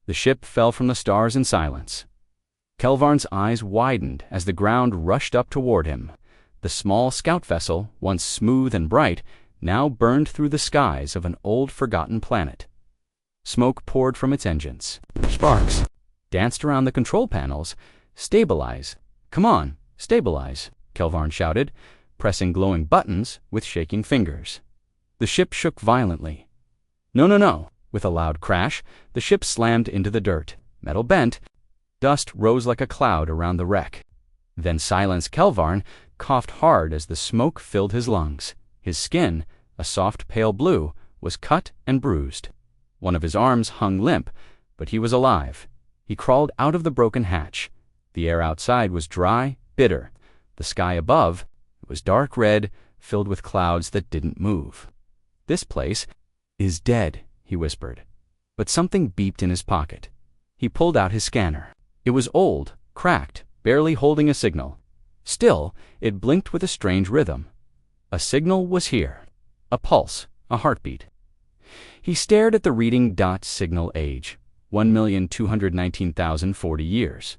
The ship fell from the stars in silence. Kelvarn's eyes widened as the ground rushed up toward him. The small scout vessel, once smooth and bright, now burned through the skies of an old forgotten planet. Smoke poured from its engines. Sparks danced around the control panels. "Stabilize! Come on, stabilize!" Kelvarn shouted, pressing glowing buttons with shaking fingers. The ship shook violently. "No, no, no!" With a loud crash, the ship slammed into the dirt. Metal bent. Dust rose like a cloud around the wreck. Then Silence Kelvarn coughed hard as the smoke filled his lungs. His skin, a soft pale blue, was cut and bruised. One of his arms hung limp, but he was alive. He crawled out of the broken hatch. The air outside was dry, bitter. The sky above, it was dark red, filled with clouds that didn't move. "This place is dead," he whispered. But something beeped in his pocket. He pulled out his scanner. It was old, cracked, barely holding a signal. Still, it blinked with a strange rhythm. A signal was here. A pulse, a heartbeat. He stared at the reading dot signal age, 1,219,040 years.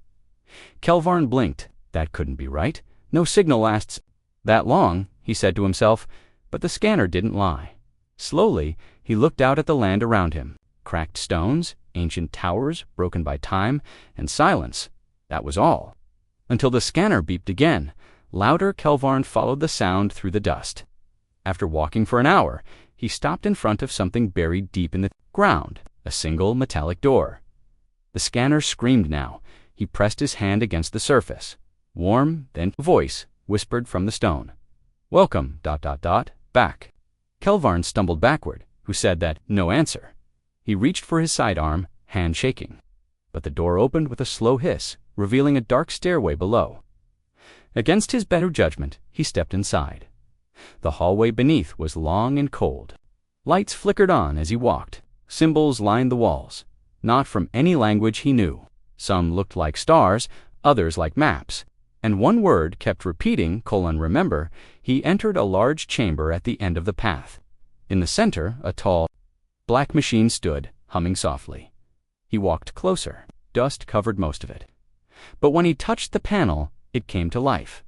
Kelvarn blinked. That couldn't be right. No signal lasts that long, he said to himself, but the scanner didn't lie. Slowly, he looked out at the land around him. Cracked stones, ancient towers broken by time, and silence. That was all. Until the scanner beeped again. Louder, Kelvarn followed the sound through the dust. After walking for an hour, he stopped in front of something buried deep in the ground, a single metallic door. The scanner screamed now. He pressed his hand against the surface. Warm, then a voice whispered from the stone. "Welcome, ... back." Kelvarn stumbled backward. Who said that? No answer. He reached for his sidearm, hand shaking. But the door opened with a slow hiss, revealing a dark stairway below. Against his better judgment, he stepped inside. The hallway beneath was long and cold. Lights flickered on as he walked. Symbols lined the walls. Not from any language he knew. Some looked like stars, others like maps. And one word kept repeating, remember. He entered a large chamber at the end of the path. In the center, a tall, black machine stood, humming softly. He walked closer. Dust covered most of it. But when he touched the panel, it came to life.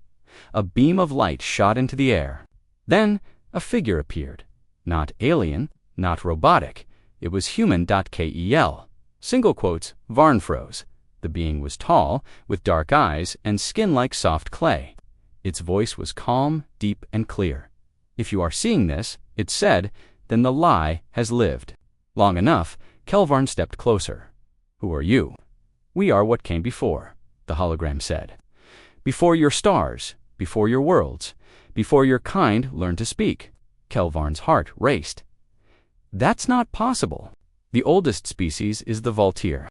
A beam of light shot into the air. Then a figure appeared. Not alien, not robotic. It was human.kel. Single quotes, Varn froze. The being was tall, with dark eyes and skin like soft clay. Its voice was calm, deep, and clear. "If you are seeing this," it said, "then the lie has lived." Long enough, Kelvarn stepped closer. "Who are you?" "We are what came before," the hologram said. "Before your stars, before your worlds, before your kind learned to speak." Kelvarn's heart raced. "That's not possible. The oldest species is the Voltir.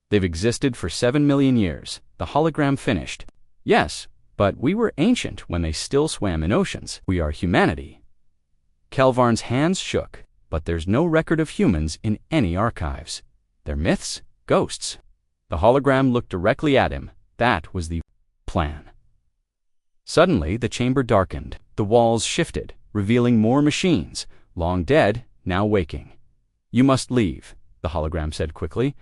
They've existed for 7 million years," the hologram finished. "Yes, but we were ancient when they still swam in oceans. We are humanity." Kelvarn's hands shook, but there's no record of humans in any archives. They're myths, ghosts. The hologram looked directly at him. That was the plan. Suddenly, the chamber darkened. The walls shifted, revealing more machines, long dead, now waking. "You must leave," the hologram said quickly.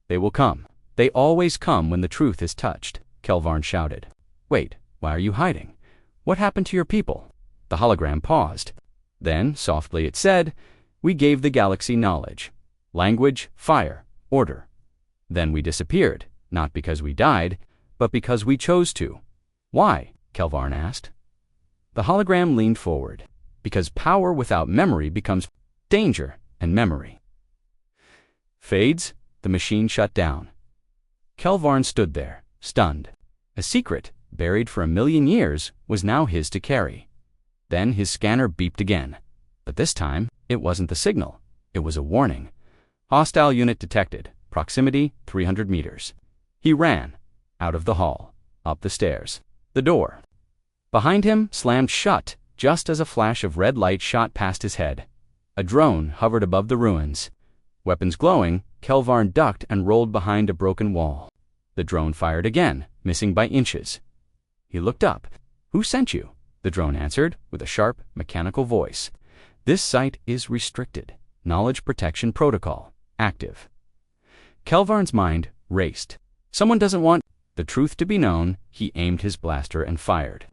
"They will come. They always come when the truth is touched," Kelvarn shouted. "Wait, why are you hiding? What happened to your people?" The hologram paused. Then, softly it said, "We gave the galaxy knowledge. Language, fire, order. Then we disappeared, not because we died, but because we chose to." "Why?" Kelvarn asked. The hologram leaned forward. "Because power without memory becomes danger and memory." Fades, the machine shut down. Kelvarn stood there, stunned. A secret, buried for 1,000,000 years, was now his to carry. Then his scanner beeped again. But this time, it wasn't the signal. It was a warning. "Hostile unit detected. Proximity 300 meters." He ran. Out of the hall. Up the stairs. The door behind him slammed shut just as a flash of red light shot past his head. A drone hovered above the ruins. Weapons glowing, Kelvarn ducked and rolled behind a broken wall. The drone fired again, missing by inches. He looked up. "Who sent you?" The drone answered, with a sharp, mechanical voice. "This site is restricted. Knowledge protection protocol active." Kelvarn's mind raced. Someone doesn't want the truth to be known. He aimed his blaster and fired.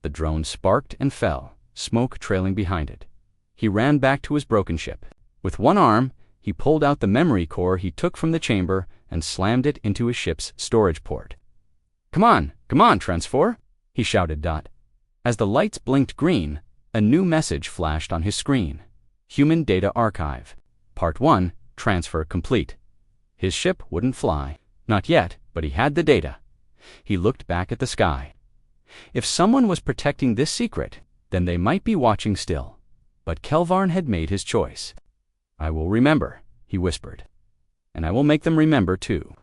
The drone sparked and fell, smoke trailing behind it. He ran back to his broken ship. With one arm, he pulled out the memory core he took from the chamber and slammed it into his ship's storage port. Come on, Transfor, he shouted. As the lights blinked green, a new message flashed on his screen. Human Data Archive. Part 1, transfer complete. His ship wouldn't fly. Not yet, but he had the data. He looked back at the sky. If someone was protecting this secret, then they might be watching still. But Kelvarn had made his choice. I will remember, he whispered. And I will make them remember too.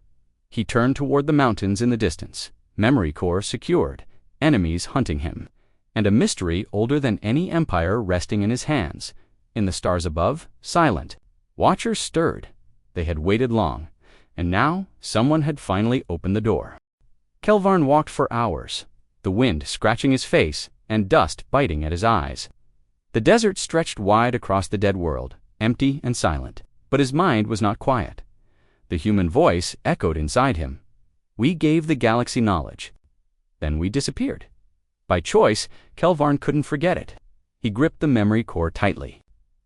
He turned toward the mountains in the distance, memory core secured, enemies hunting him, and a mystery older than any empire resting in his hands. In the stars above, silent. Watchers stirred. They had waited long, and now someone had finally opened the door. Kelvarn walked for hours, the wind scratching his face and dust biting at his eyes. The desert stretched wide across the dead world, empty and silent, but his mind was not quiet. The human voice echoed inside him. We gave the galaxy knowledge. Then we disappeared. By choice, Kelvarn couldn't forget it. He gripped the memory core tightly.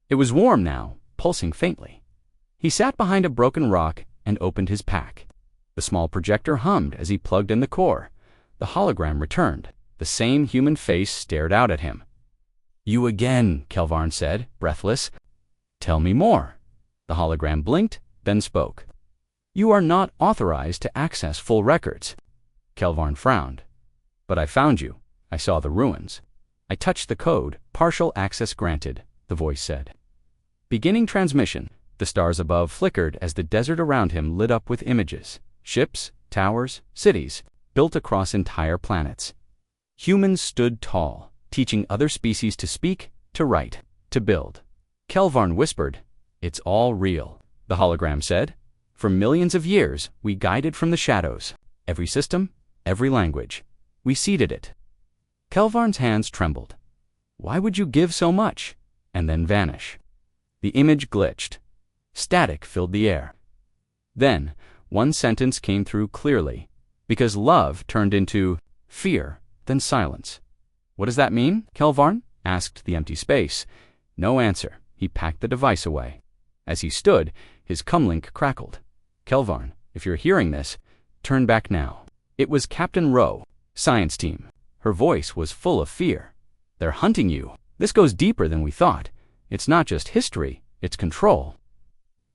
It was warm now, pulsing faintly. He sat behind a broken rock and opened his pack. The small projector hummed as he plugged in the core. The hologram returned. The same human face stared out at him. You again, Kelvarn said, breathless. Tell me more. The hologram blinked, then spoke. You are not authorized to access full records. Kelvarn frowned. But I found you. I saw the ruins. I touched the code. Partial access granted, the voice said. Beginning transmission. The stars above flickered as the desert around him lit up with images. Ships, towers, cities, built across entire planets. Humans stood tall, teaching other species to speak, to write, to build. Kelvarn whispered, It's all real, the hologram said. For millions of years, we guided from the shadows. Every system, every language. We seeded it. Kelvarn's hands trembled. Why would you give so much? And then vanish. The image glitched. Static filled the air. Then, one sentence came through clearly. Because love turned into fear, then silence. What does that mean, Kelvarn? Asked the empty space. No answer. He packed the device away. As he stood, his comlink crackled. Kelvarn, if you're hearing this, turn back now. It was Captain Rowe, science team. Her voice was full of fear. They're hunting you. This goes deeper than we thought. It's not just history, it's control.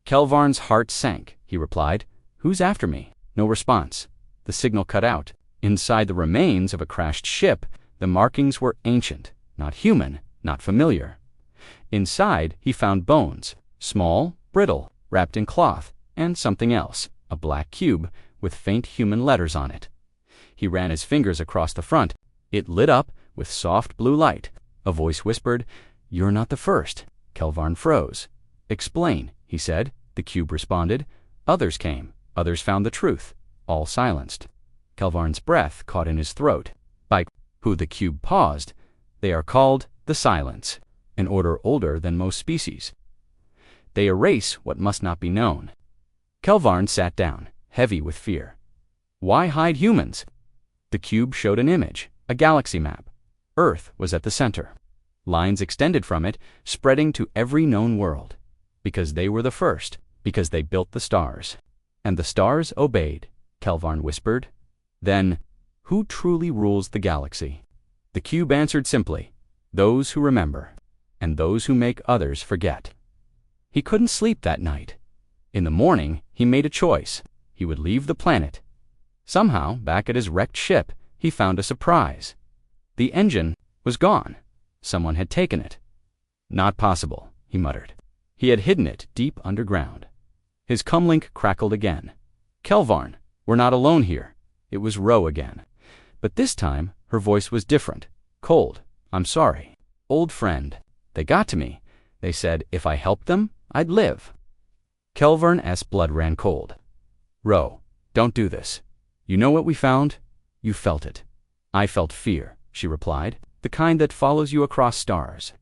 Kelvarn's heart sank. He replied, Who's after me? No response. The signal cut out. Inside the remains of a crashed ship, the markings were ancient, not human, not familiar. Inside, he found bones, small, brittle, wrapped in cloth, and something else, a black cube with faint human letters on it. He ran his fingers across the front. It lit up with soft blue light. A voice whispered, You're not the first. Kelvarn froze. Explain, he said. The cube responded. Others came. Others found the truth. All silenced. Kelvarn's breath caught in his throat. By who the cube paused. They are called the Silence, an order older than most species. They erase what must not be known. Kelvarn sat down, heavy with fear. Why hide humans? The cube showed an image, a galaxy map. Earth was at the center. Lines extended from it, spreading to every known world. Because they were the first, because they built the stars. And the stars obeyed, Kelvarn whispered. Then, who truly rules the galaxy? The cube answered simply, those who remember, and those who make others forget. He couldn't sleep that night. In the morning, he made a choice. He would leave the planet. Somehow, back at his wrecked ship, he found a surprise. The engine was gone. Someone had taken it. Not possible, he muttered. He had hidden it deep underground. His comlink crackled again. Kelvarn, we're not alone here. It was Rowe again. But this time, her voice was different. Cold. I'm sorry. Old friend. They got to me. They said if I helped them, I'd live. Kelvarn's blood ran cold. Rowe, don't do this. You know what we found? You felt it. I felt fear, she replied, the kind that follows you across stars.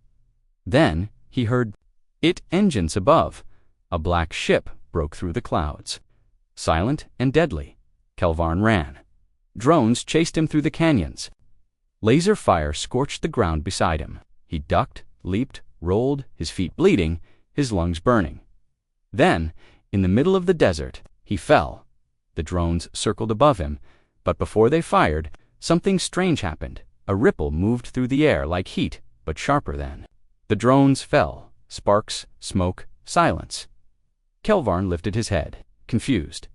Then he heard engines above. A black ship broke through the clouds. Silent and deadly, Kelvarn ran. Drones chased him through the canyons. Laser fire scorched the ground beside him. He ducked, leaped, rolled, his feet bleeding, his lungs burning. Then, in the middle of the desert, he fell. The drones circled above him, but before they fired, something strange happened. A ripple moved through the air like heat, but sharper than. The drones fell. Sparks, smoke, silence. Kelvarn lifted his head, confused.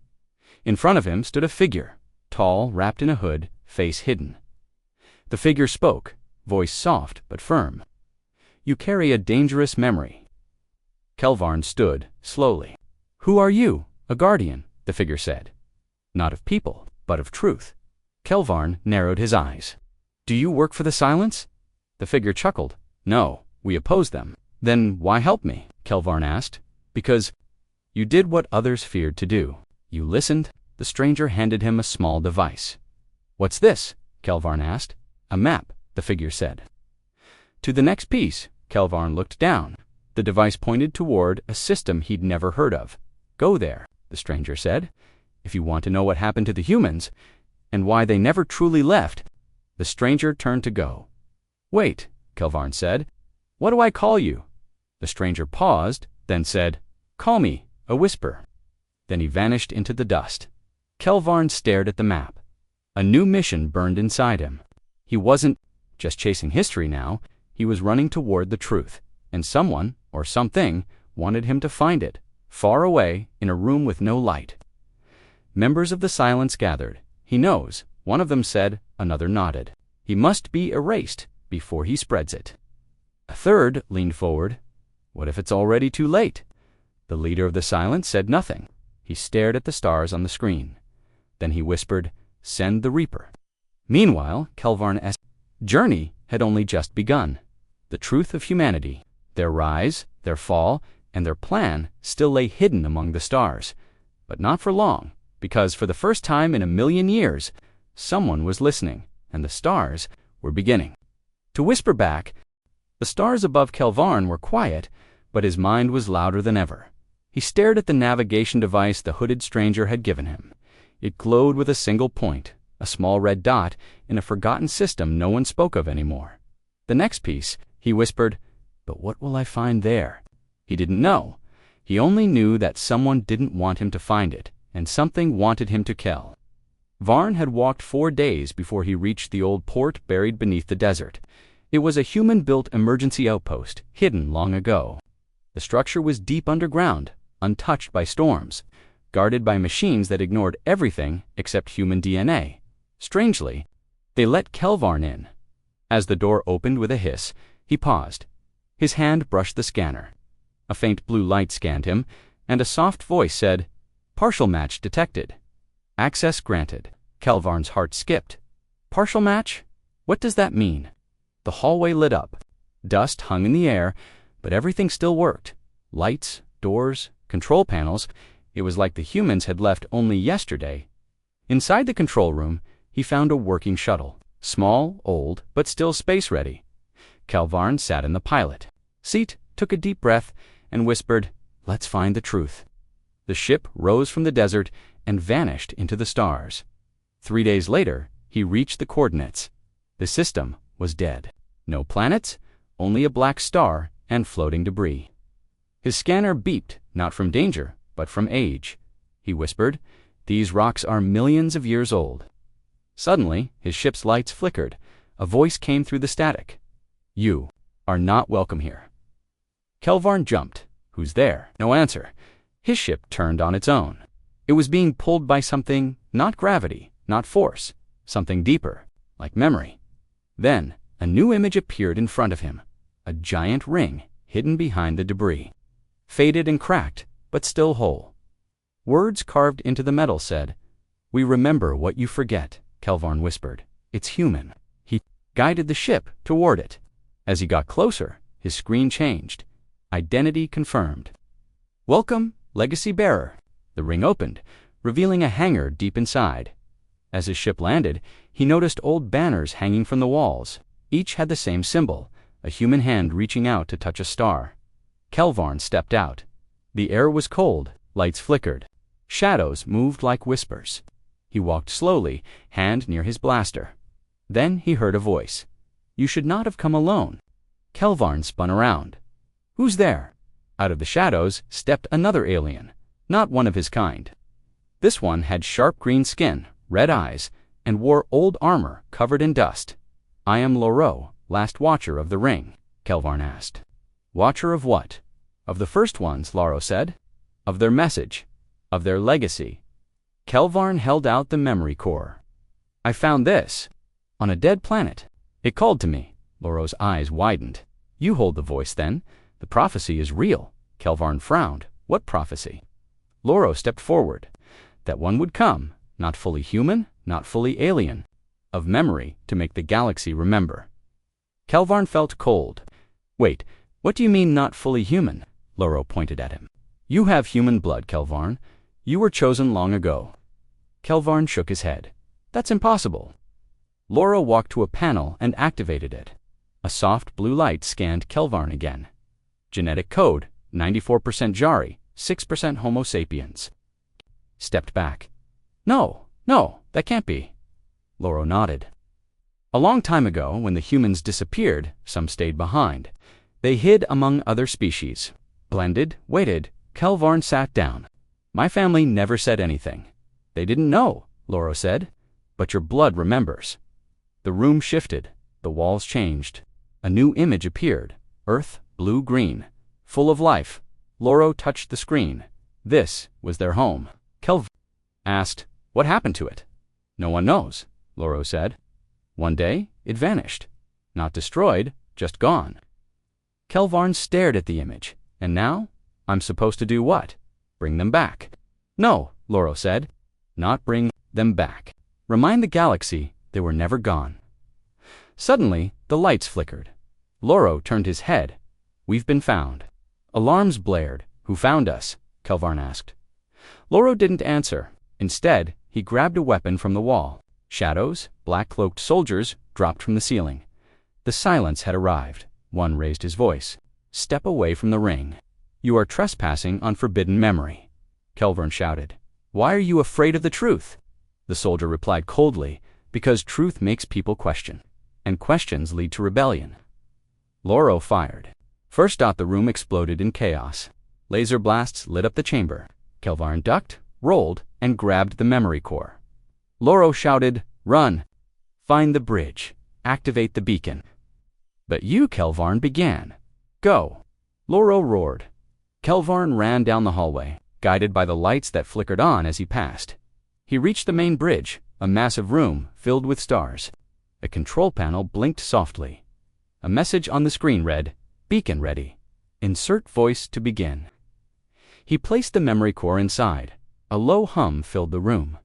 In front of him stood a figure, tall, wrapped in a hood, face hidden. The figure spoke, voice soft but firm. "You carry a dangerous memory." Kelvarn stood, slowly. "Who are you?" "A guardian," the figure said. "Not of people, but of truth." Kelvarn narrowed his eyes. "Do you work for the Silence?" The figure chuckled. "No, we oppose them." "Then why help me?" Kelvarn asked. "Because you did what others feared to do. You listened." The stranger handed him a small device. "What's this?" Kelvarn asked. "A map," the figure said. "To the next piece." Kelvarn looked down. The device pointed toward a system he'd never heard of. "Go there," the stranger said, "if you want to know what happened to the humans and why they never truly left." The stranger turned to go. "Wait," Kelvarn said. "What do I call you?" The stranger paused, then said, "Call me," a whisper. Then he vanished into the dust. Kelvarn stared at the map. A new mission burned inside him. He wasn't just chasing history now, he was running toward the truth, and someone, or something, wanted him to find it, far away, in a room with no light. Members of the Silence gathered. "He knows," one of them said, another nodded. "He must be erased before he spreads it." A third leaned forward. "What if it's already too late?" The leader of the Silence said nothing. He stared at the stars on the screen. Then he whispered, "Send the Reaper." Meanwhile, Kelvarn's journey had only just begun. The truth of humanity, their rise, their fall, and their plan still lay hidden among the stars. But not for long, because for the first time in 1,000,000 years, someone was listening, and the stars were beginning to whisper back. The stars above Kelvarn were quiet, but his mind was louder than ever. He stared at the navigation device the hooded stranger had given him. It glowed with a single point, a small red dot in a forgotten system no one spoke of anymore. "The next piece," he whispered, "but what will I find there?" He didn't know. He only knew that someone didn't want him to find it, and something wanted him to kill. Varn had walked 4 days before he reached the old port buried beneath the desert. It was a human-built emergency outpost, hidden long ago. The structure was deep underground, untouched by storms, guarded by machines that ignored everything except human DNA. Strangely, they let Kelvarn in. As the door opened with a hiss, he paused. His hand brushed the scanner. A faint blue light scanned him, and a soft voice said, "Partial match detected. Access granted." Kelvarn's heart skipped. Partial match? What does that mean? The hallway lit up. Dust hung in the air, but everything still worked. Lights, doors, control panels. It was like the humans had left only yesterday. Inside the control room, he found a working shuttle. Small, old, but still space-ready. Kelvarn sat in the pilot seat, took a deep breath, and whispered, "Let's find the truth." The ship rose from the desert and vanished into the stars. 3 days later, he reached the coordinates. The system was dead. No planets, only a black star and floating debris. His scanner beeped, not from danger, but from age. He whispered, "These rocks are millions of years old." Suddenly, his ship's lights flickered. A voice came through the static. "You are not welcome here." Kelvarn jumped. "Who's there?" No answer. His ship turned on its own. It was being pulled by something, not gravity, not force, something deeper, like memory. Then, a new image appeared in front of him. A giant ring, hidden behind the debris. Faded and cracked, but still whole. Words carved into the metal said, "We remember what you forget," Kelvarn whispered. "It's human." He guided the ship toward it. As he got closer, his screen changed. Identity confirmed. "Welcome, Legacy Bearer." The ring opened, revealing a hangar deep inside. As his ship landed, he noticed old banners hanging from the walls. Each had the same symbol, a human hand reaching out to touch a star. Kelvarn stepped out. The air was cold, lights flickered. Shadows moved like whispers. He walked slowly, hand near his blaster. Then he heard a voice. "You should not have come alone." Kelvarn spun around. "Who's there?" Out of the shadows stepped another alien, not one of his kind. This one had sharp green skin, red eyes, and wore old armor covered in dust. "I am Loro, last watcher of the ring," Kelvarn asked. "Watcher of what?" "Of the first ones," Loro said. "Of their message. Of their legacy." Kelvarn held out the memory core. "I found this on a dead planet. It called to me." Loro's eyes widened. "You hold the voice, then. The prophecy is real." Kelvarn frowned. "What prophecy?" Loro stepped forward. "That one would come, not fully human, not fully alien. Of memory to make the galaxy remember." Kelvarn felt cold. "Wait, what do you mean not fully human?" Loro pointed at him. "You have human blood, Kelvarn. You were chosen long ago." Kelvarn shook his head. "That's impossible." Loro walked to a panel and activated it. A soft blue light scanned Kelvarn again. Genetic code, 94% Jari, 6% Homo sapiens. Stepped back. No, that can't be." Loro nodded. "A long time ago, when the humans disappeared, some stayed behind. They hid among other species. Blended, waited. Kelvarn sat down. My family never said anything. They didn't know," Loro said. "But your blood remembers." The room shifted. The walls changed. A new image appeared. Earth, blue-green, full of life. Loro touched the screen. This was their home. Kelvarn asked, "What happened to it?" "No one knows," Loro said. "One day, it vanished. Not destroyed, just gone." Kelvarn stared at the image. "And now? I'm supposed to do what? Bring them back." "No," Loro said. "Not bring them back. Remind the galaxy they were never gone." Suddenly, the lights flickered. Loro turned his head. "We've been found." Alarms blared. "Who found us?" Kelvarn asked. Loro didn't answer. Instead, he grabbed a weapon from the wall. Shadows, black-cloaked soldiers, dropped from the ceiling. The silence had arrived. One raised his voice. "Step away from the ring. You are trespassing on forbidden memory." Kelvarn shouted. "Why are you afraid of the truth?" The soldier replied coldly, "Because truth makes people question, and questions lead to rebellion." Loro fired. First, the room exploded in chaos. Laser blasts lit up the chamber. Kelvarn ducked, rolled, and grabbed the memory core. Loro shouted, "Run! Find the bridge. Activate the beacon." "But you," Kelvarn began. "Go!" Loro roared. Kelvarn ran down the hallway, guided by the lights that flickered on as he passed. He reached the main bridge, a massive room filled with stars. A control panel blinked softly. A message on the screen read, "Beacon ready. Insert voice to begin." He placed the memory core inside. A low hum filled the room.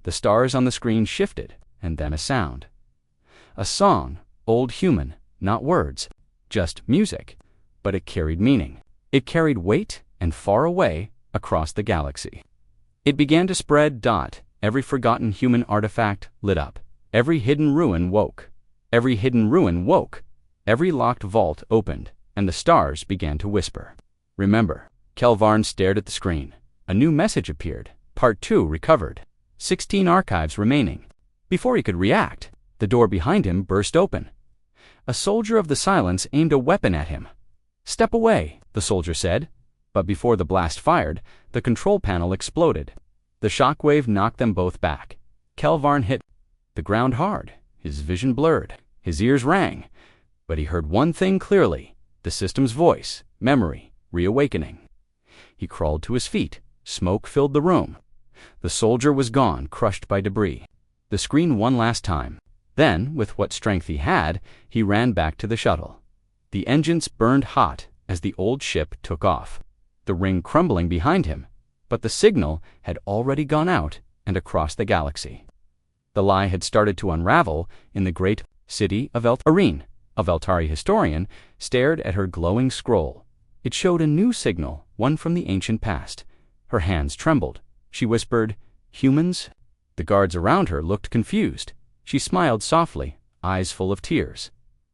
The stars on the screen shifted, and then a sound. A song, old human, not words, just music, but it carried meaning. It carried weight and far away across the galaxy. It began to spread. Every forgotten human artifact lit up. Every hidden ruin woke. Every hidden ruin woke. Every locked vault opened, and the stars began to whisper. "Remember." Kelvarn stared at the screen. A new message appeared. Part 2 recovered. 16 archives remaining. Before he could react, the door behind him burst open. A soldier of the silence aimed a weapon at him. "Step away," the soldier said. But before the blast fired, the control panel exploded. The shockwave knocked them both back. Kelvarn hit the ground hard. His vision blurred. His ears rang. But he heard one thing clearly, the system's voice, memory, reawakening. He crawled to his feet. Smoke filled the room. The soldier was gone, crushed by debris. The screen one last time. Then, with what strength he had, he ran back to the shuttle. The engines burned hot as the old ship took off, the ring crumbling behind him. But the signal had already gone out and across the galaxy. The lie had started to unravel in the great city of Irene. A Veltari historian stared at her glowing scroll. It showed a new signal, one from the ancient past. Her hands trembled. She whispered, "Humans?" The guards around her looked confused. She smiled softly, eyes full of tears.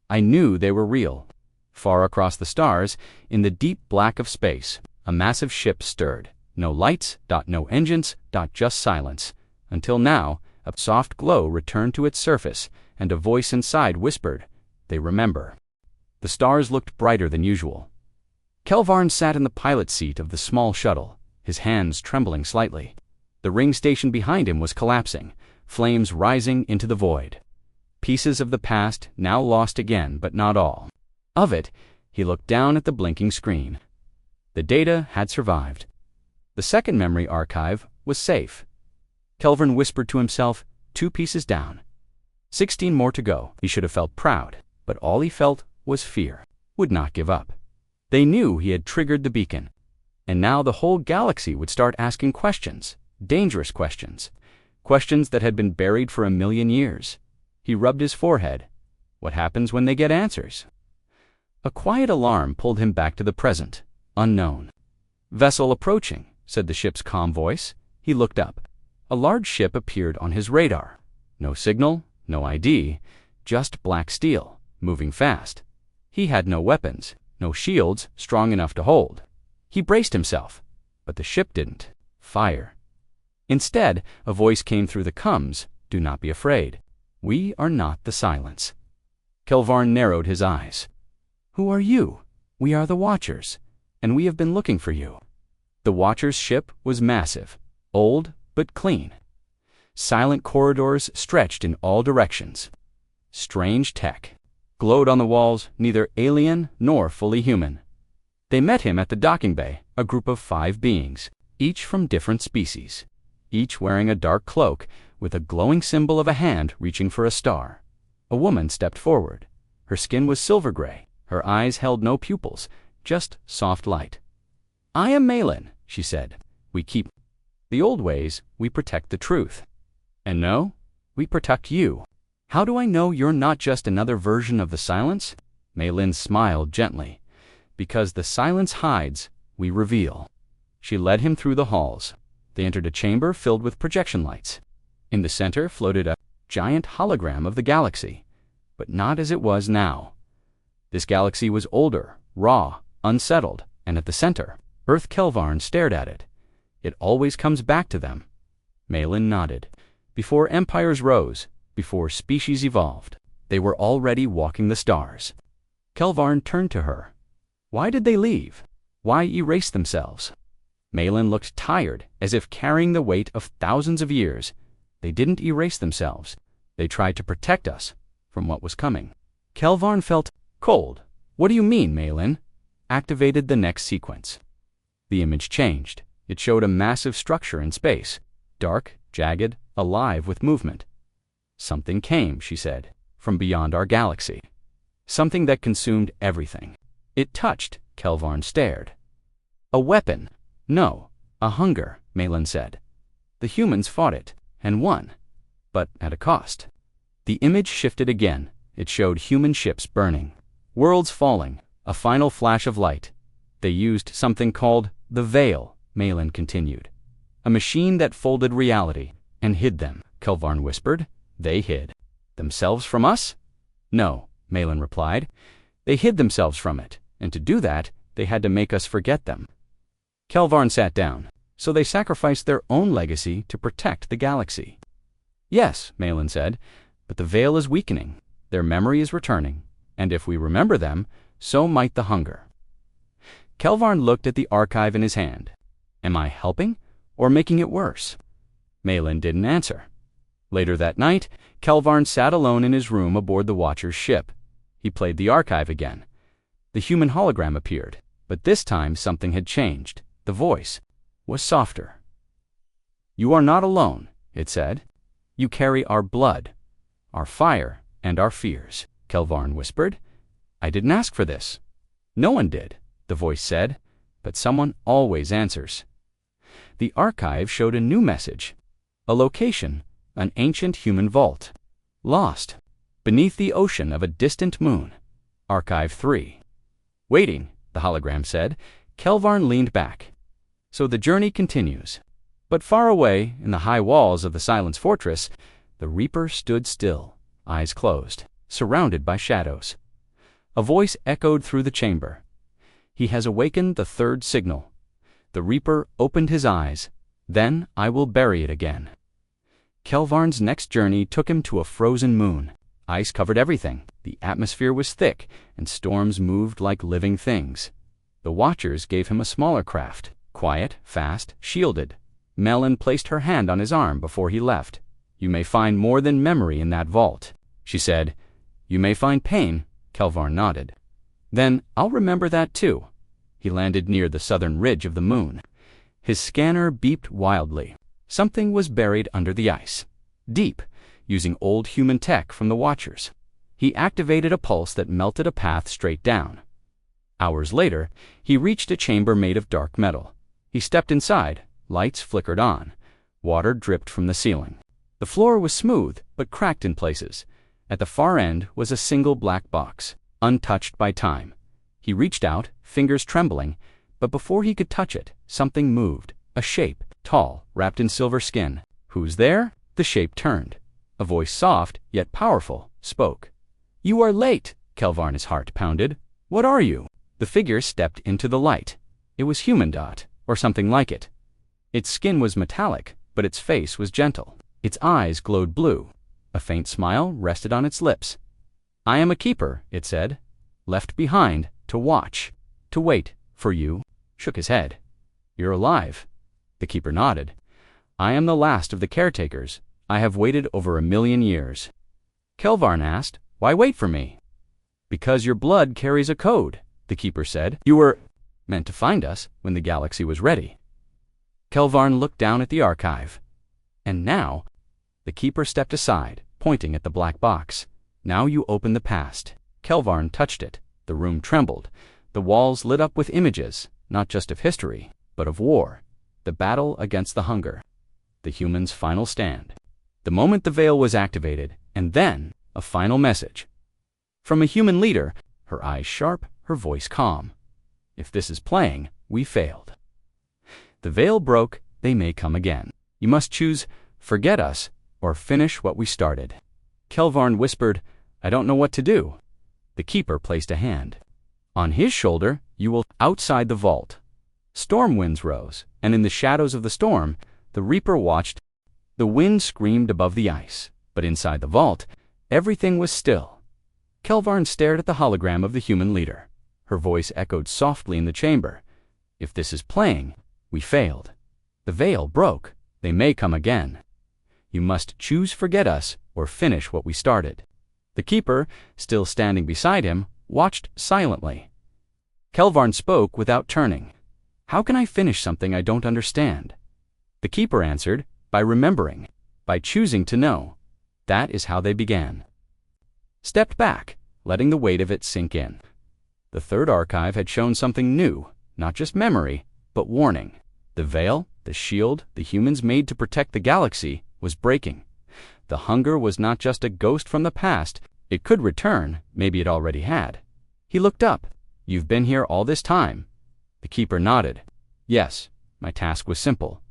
I knew they were real. Far across the stars, in the deep black of space, a massive ship stirred. No lights, no engines, just silence. Until now, a soft glow returned to its surface, and a voice inside whispered, "They remember." The stars looked brighter than usual. Kelvarn sat in the pilot seat of the small shuttle, his hands trembling slightly. The ring station behind him was collapsing, flames rising into the void. Pieces of the past now lost again, but not all. Of it, he looked down at the blinking screen. The data had survived. The second memory archive was safe. Kelvarn whispered to himself, 2 pieces down. 16 more to go. He should have felt proud, but all he felt was fear. Would not give up. They knew he had triggered the beacon, and now the whole galaxy would start asking questions, dangerous questions, questions that had been buried for 1,000,000 years. He rubbed his forehead. What happens when they get answers? A quiet alarm pulled him back to the present, unknown. "Vessel approaching," said the ship's calm voice. He looked up. A large ship appeared on his radar. No signal, no ID, just black steel, moving fast. He had no weapons, no shields strong enough to hold. He braced himself, but the ship didn't fire. Instead, a voice came through the comms, "Do not be afraid. We are not the Silence." Kelvarn narrowed his eyes. "Who are you?" "We are the Watchers, and we have been looking for you." The Watchers' ship was massive, old but clean. Silent corridors stretched in all directions. Strange tech glowed on the walls, neither alien nor fully human. They met him at the docking bay, a group of 5 beings, each from different species, each wearing a dark cloak with a glowing symbol of a hand reaching for a star. A woman stepped forward. Her skin was silver gray. Her eyes held no pupils, just soft light. "I am Malin," she said. "We keep the old ways, we protect the truth. And no, we protect you." "How do I know you're not just another version of the Silence?" Malin smiled gently. "Because the Silence hides, we reveal." She led him through the halls. They entered a chamber filled with projection lights. In the center floated a giant hologram of the galaxy, but not as it was now. This galaxy was older, raw, unsettled, and at the center, Earth. Kelvarn stared at it. "It always comes back to them." Malin nodded. Before empires rose, before species evolved, they were already walking the stars. Kelvarn turned to her. "Why did they leave? Why erase themselves?" Malin looked tired, as if carrying the weight of thousands of years. "They didn't erase themselves. They tried to protect us from what was coming." Kelvarn felt cold. "What do you mean, Malin?" Activated the next sequence. The image changed. It showed a massive structure in space, dark, jagged, alive with movement. "Something came," she said, "from beyond our galaxy. Something that consumed everything." It touched. Kelvarn stared. "A weapon." "No, a hunger," Malin said. "The humans fought it, and won, but at a cost." The image shifted again. It showed human ships burning, worlds falling, a final flash of light. "They used something called the Veil," Malin continued. "A machine that folded reality and hid them," Kelvarn whispered. "They hid themselves from us?" "No," Malin replied. "They hid themselves from it, and to do that, they had to make us forget them." Kelvarn sat down. "So they sacrificed their own legacy to protect the galaxy." "Yes," Malin said, "but the veil is weakening. Their memory is returning, and if we remember them, so might the hunger." Kelvarn looked at the archive in his hand. "Am I helping or making it worse?" Malin didn't answer. Later that night, Kelvarn sat alone in his room aboard the Watcher's ship. He played the archive again. The human hologram appeared, but this time something had changed. The voice was softer. "You are not alone," it said. "You carry our blood, our fire, and our fears," Kelvarn whispered. "I didn't ask for this." "No one did," the voice said, "but someone always answers." The archive showed a new message. A location, an ancient human vault. Lost, beneath the ocean of a distant moon. Archive 3. "Waiting," the hologram said. Kelvarn leaned back. "So the journey continues." But far away, in the high walls of the Silence Fortress, the Reaper stood still, eyes closed, surrounded by shadows. A voice echoed through the chamber. "He has awakened the third signal. The Reaper opened his eyes. Then I will bury it again. Kelvarn's next journey took him to a frozen moon. Ice covered everything. The atmosphere was thick, and storms moved like living things. The Watchers gave him a smaller craft, quiet, fast, shielded. Melon placed her hand on his arm before he left. "You may find more than memory in that vault," she said. "You may find pain," Kelvarn nodded. "Then I'll remember that too." He landed near the southern ridge of the moon. His scanner beeped wildly. Something was buried under the ice. Deep, using old human tech from the Watchers. He activated a pulse that melted a path straight down. Hours later, he reached a chamber made of dark metal. He stepped inside. Lights flickered on. Water dripped from the ceiling. The floor was smooth, but cracked in places. At the far end was a single black box, untouched by time. He reached out, fingers trembling, but before he could touch it, something moved. A shape, tall, wrapped in silver skin. "Who's there?" The shape turned. A voice, soft, yet powerful, spoke. "You are late," Kelvarn's heart pounded. "What are you?" The figure stepped into the light. It was human dot, or something like it. Its skin was metallic, but its face was gentle. Its eyes glowed blue. A faint smile rested on its lips. "I am a keeper," it said. "Left behind, to watch, to wait, for you." Shook his head. "You're alive." The keeper nodded. "I am the last of the caretakers. I have waited over 1,000,000 years." Kelvarn asked, "Why wait for me?" "Because your blood carries a code," the keeper said. "You were meant to find us when the galaxy was ready." Kelvarn looked down at the archive. "And now," the keeper stepped aside, pointing at the black box. "Now you open the past." Kelvarn touched it. The room trembled. The walls lit up with images, not just of history, but of war. The battle against the hunger. The humans' final stand. The moment the veil was activated, and then a final message. From a human leader, her eyes sharp, her voice calm. "If this is playing, we failed. The veil broke, they may come again. You must choose forget us or finish what we started." Kelvarn whispered, "I don't know what to do." The keeper placed a hand. On his shoulder, "You will." Outside the vault, storm winds rose, and in the shadows of the storm, the Reaper watched. The wind screamed above the ice, but inside the vault, everything was still. Kelvarn stared at the hologram of the human leader. Her voice echoed softly in the chamber. "If this is playing, we failed. The veil broke. They may come again. You must choose forget us or finish what we started." The keeper, still standing beside him, watched silently. Kelvarn spoke without turning. "How can I finish something I don't understand?" The keeper answered, "By remembering, by choosing to know." That is how they began. Stepped back, letting the weight of it sink in. The third archive had shown something new, not just memory, but warning. The veil, the shield the humans made to protect the galaxy, was breaking. The hunger was not just a ghost from the past. It could return, maybe it already had. He looked up. "You've been here all this time?" The keeper nodded. "Yes, my task was simple.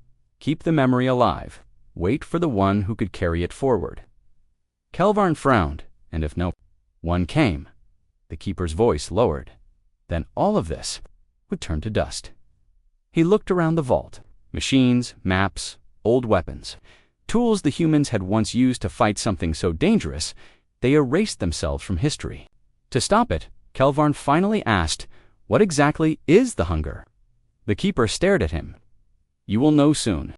Keep the memory alive. Wait for the one who could carry it forward." Kelvarn frowned, and if no one came, the keeper's voice lowered. Then all of this would turn to dust. He looked around the vault. Machines, maps, old weapons. Tools the humans had once used to fight something so dangerous, they erased themselves from history. To stop it, Kelvarn finally asked, "What exactly is the hunger?" The keeper stared at him. "You will know soon."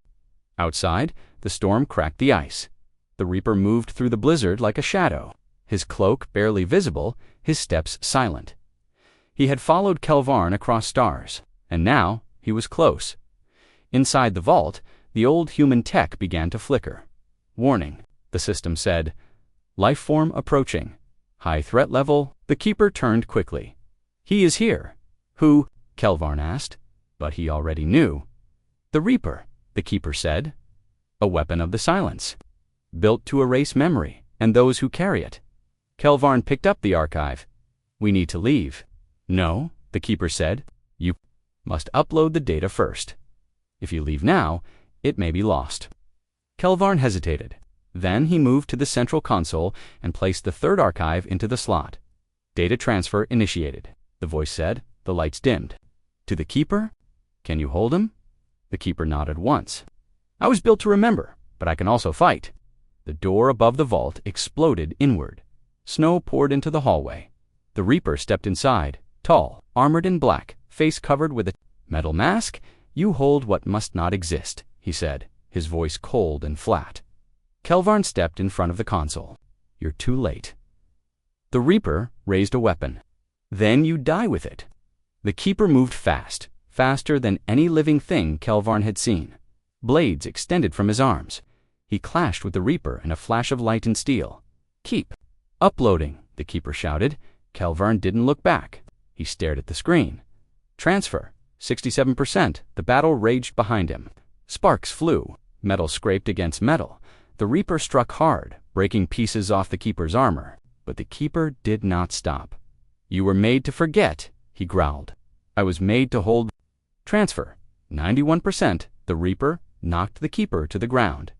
Outside, the storm cracked the ice. The Reaper moved through the blizzard like a shadow, his cloak barely visible, his steps silent. He had followed Kelvarn across stars, and now he was close. Inside the vault, the old human tech began to flicker. "Warning," the system said. "Life form approaching. High threat level." The keeper turned quickly. "He is here." "Who?" Kelvarn asked, but he already knew. "The Reaper," the keeper said. "A weapon of the silence, built to erase memory and those who carry it." Kelvarn picked up the archive. "We need to leave." "No," the keeper said. "You must upload the data first. If you leave now, it may be lost." Kelvarn hesitated. Then he moved to the central console and placed the third archive into the slot. "Data transfer initiated," the voice said. The lights dimmed. "To the keeper? Can you hold him?" The keeper nodded once. I was built to remember, but I can also fight. The door above the vault exploded inward. Snow poured into the hallway. The Reaper stepped inside, tall, armored in black, face covered with a metal mask. You hold what must not exist, he said, his voice cold and flat. Kelvarn stepped in front of the console. You're too late. The Reaper raised a weapon. Then you die with it. The keeper moved fast, faster than any living thing Kelvarn had seen. Blades extended from his arms. He clashed with the Reaper in a flash of light and steel. Keep. Uploading, the keeper shouted. Kelvarn didn't look back. He stared at the screen. Transfer. 67%. The battle raged behind him. Sparks flew. Metal scraped against metal. The Reaper struck hard, breaking pieces off the keeper's armor. But the keeper did not stop. You were made to forget, he growled. I was made to hold. Transfer. 91%. The Reaper knocked the keeper to the ground.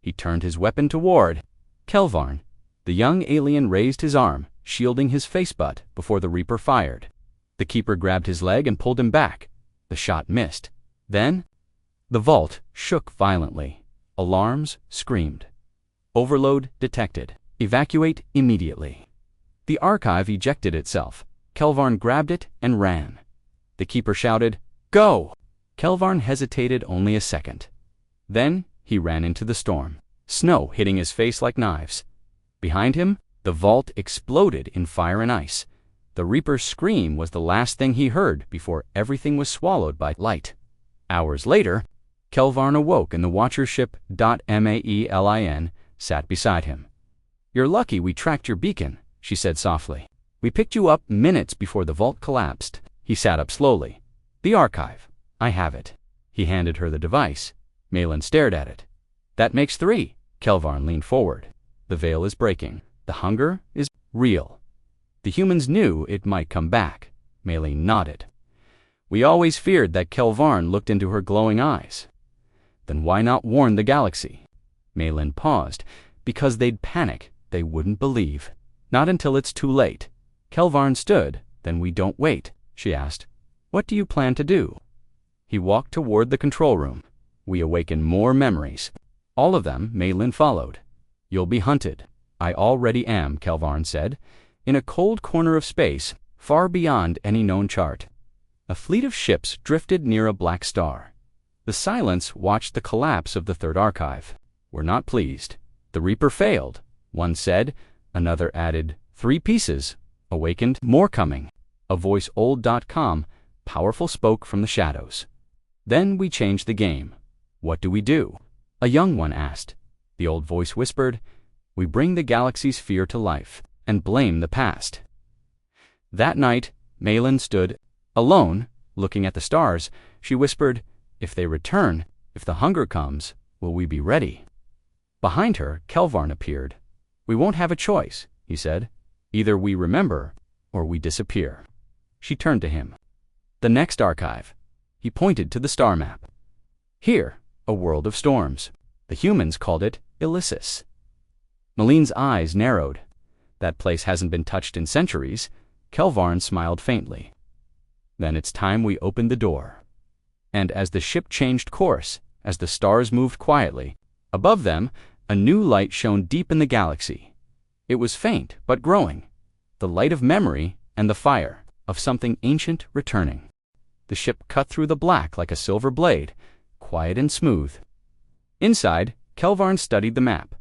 He turned his weapon toward Kelvarn. The young alien raised his arm, shielding his face butt before the Reaper fired. The keeper grabbed his leg and pulled him back. The shot missed. Then, the vault shook violently. Alarms screamed. Overload detected. Evacuate immediately. The archive ejected itself. Kelvarn grabbed it and ran. The keeper shouted, Go! Kelvarn hesitated only a second. Then he ran into the storm, snow hitting his face like knives. Behind him, the vault exploded in fire and ice. The Reaper's scream was the last thing he heard before everything was swallowed by light. Hours later, Kelvarn awoke and the Watcher ship .Maelin sat beside him. You're lucky we tracked your beacon, she said softly. We picked you up minutes before the vault collapsed. He sat up slowly. The archive. I have it. He handed her the device. Maelin stared at it. That makes 3. Kelvarn leaned forward. The veil is breaking. The hunger is real. The humans knew it might come back. Maelin nodded. We always feared that. Kelvarn looked into her glowing eyes. Then why not warn the galaxy? Maelin paused. Because they'd panic. They wouldn't believe. Not until it's too late. Kelvarn stood. Then we don't wait, she asked. What do you plan to do? He walked toward the control room. We awaken more memories. All of them Maelin followed. You'll be hunted. I already am, Kelvarn said. In a cold corner of space, far beyond any known chart. A fleet of ships drifted near a black star. The silence watched the collapse of the third archive. We're not pleased. The Reaper failed, one said. Another added, 3 pieces. Awakened, more coming. A voice old.com, powerful, spoke from the shadows. Then we changed the game. What do we do? A young one asked. The old voice whispered, we bring the galaxy's fear to life and blame the past. That night, Maelin stood alone, looking at the stars. She whispered, if they return, if the hunger comes, will we be ready? Behind her, Kelvarn appeared. We won't have a choice, he said. Either we remember or we disappear. She turned to him. The next archive. He pointed to the star map. Here, a world of storms. The humans called it Elysis. Maelin's eyes narrowed. That place hasn't been touched in centuries. Kelvarn smiled faintly. Then it's time we opened the door. And as the ship changed course, as the stars moved quietly, above them, a new light shone deep in the galaxy. It was faint, but growing. The light of memory and the fire of something ancient returning. The ship cut through the black like a silver blade, quiet and smooth. Inside, Kelvarn studied the map.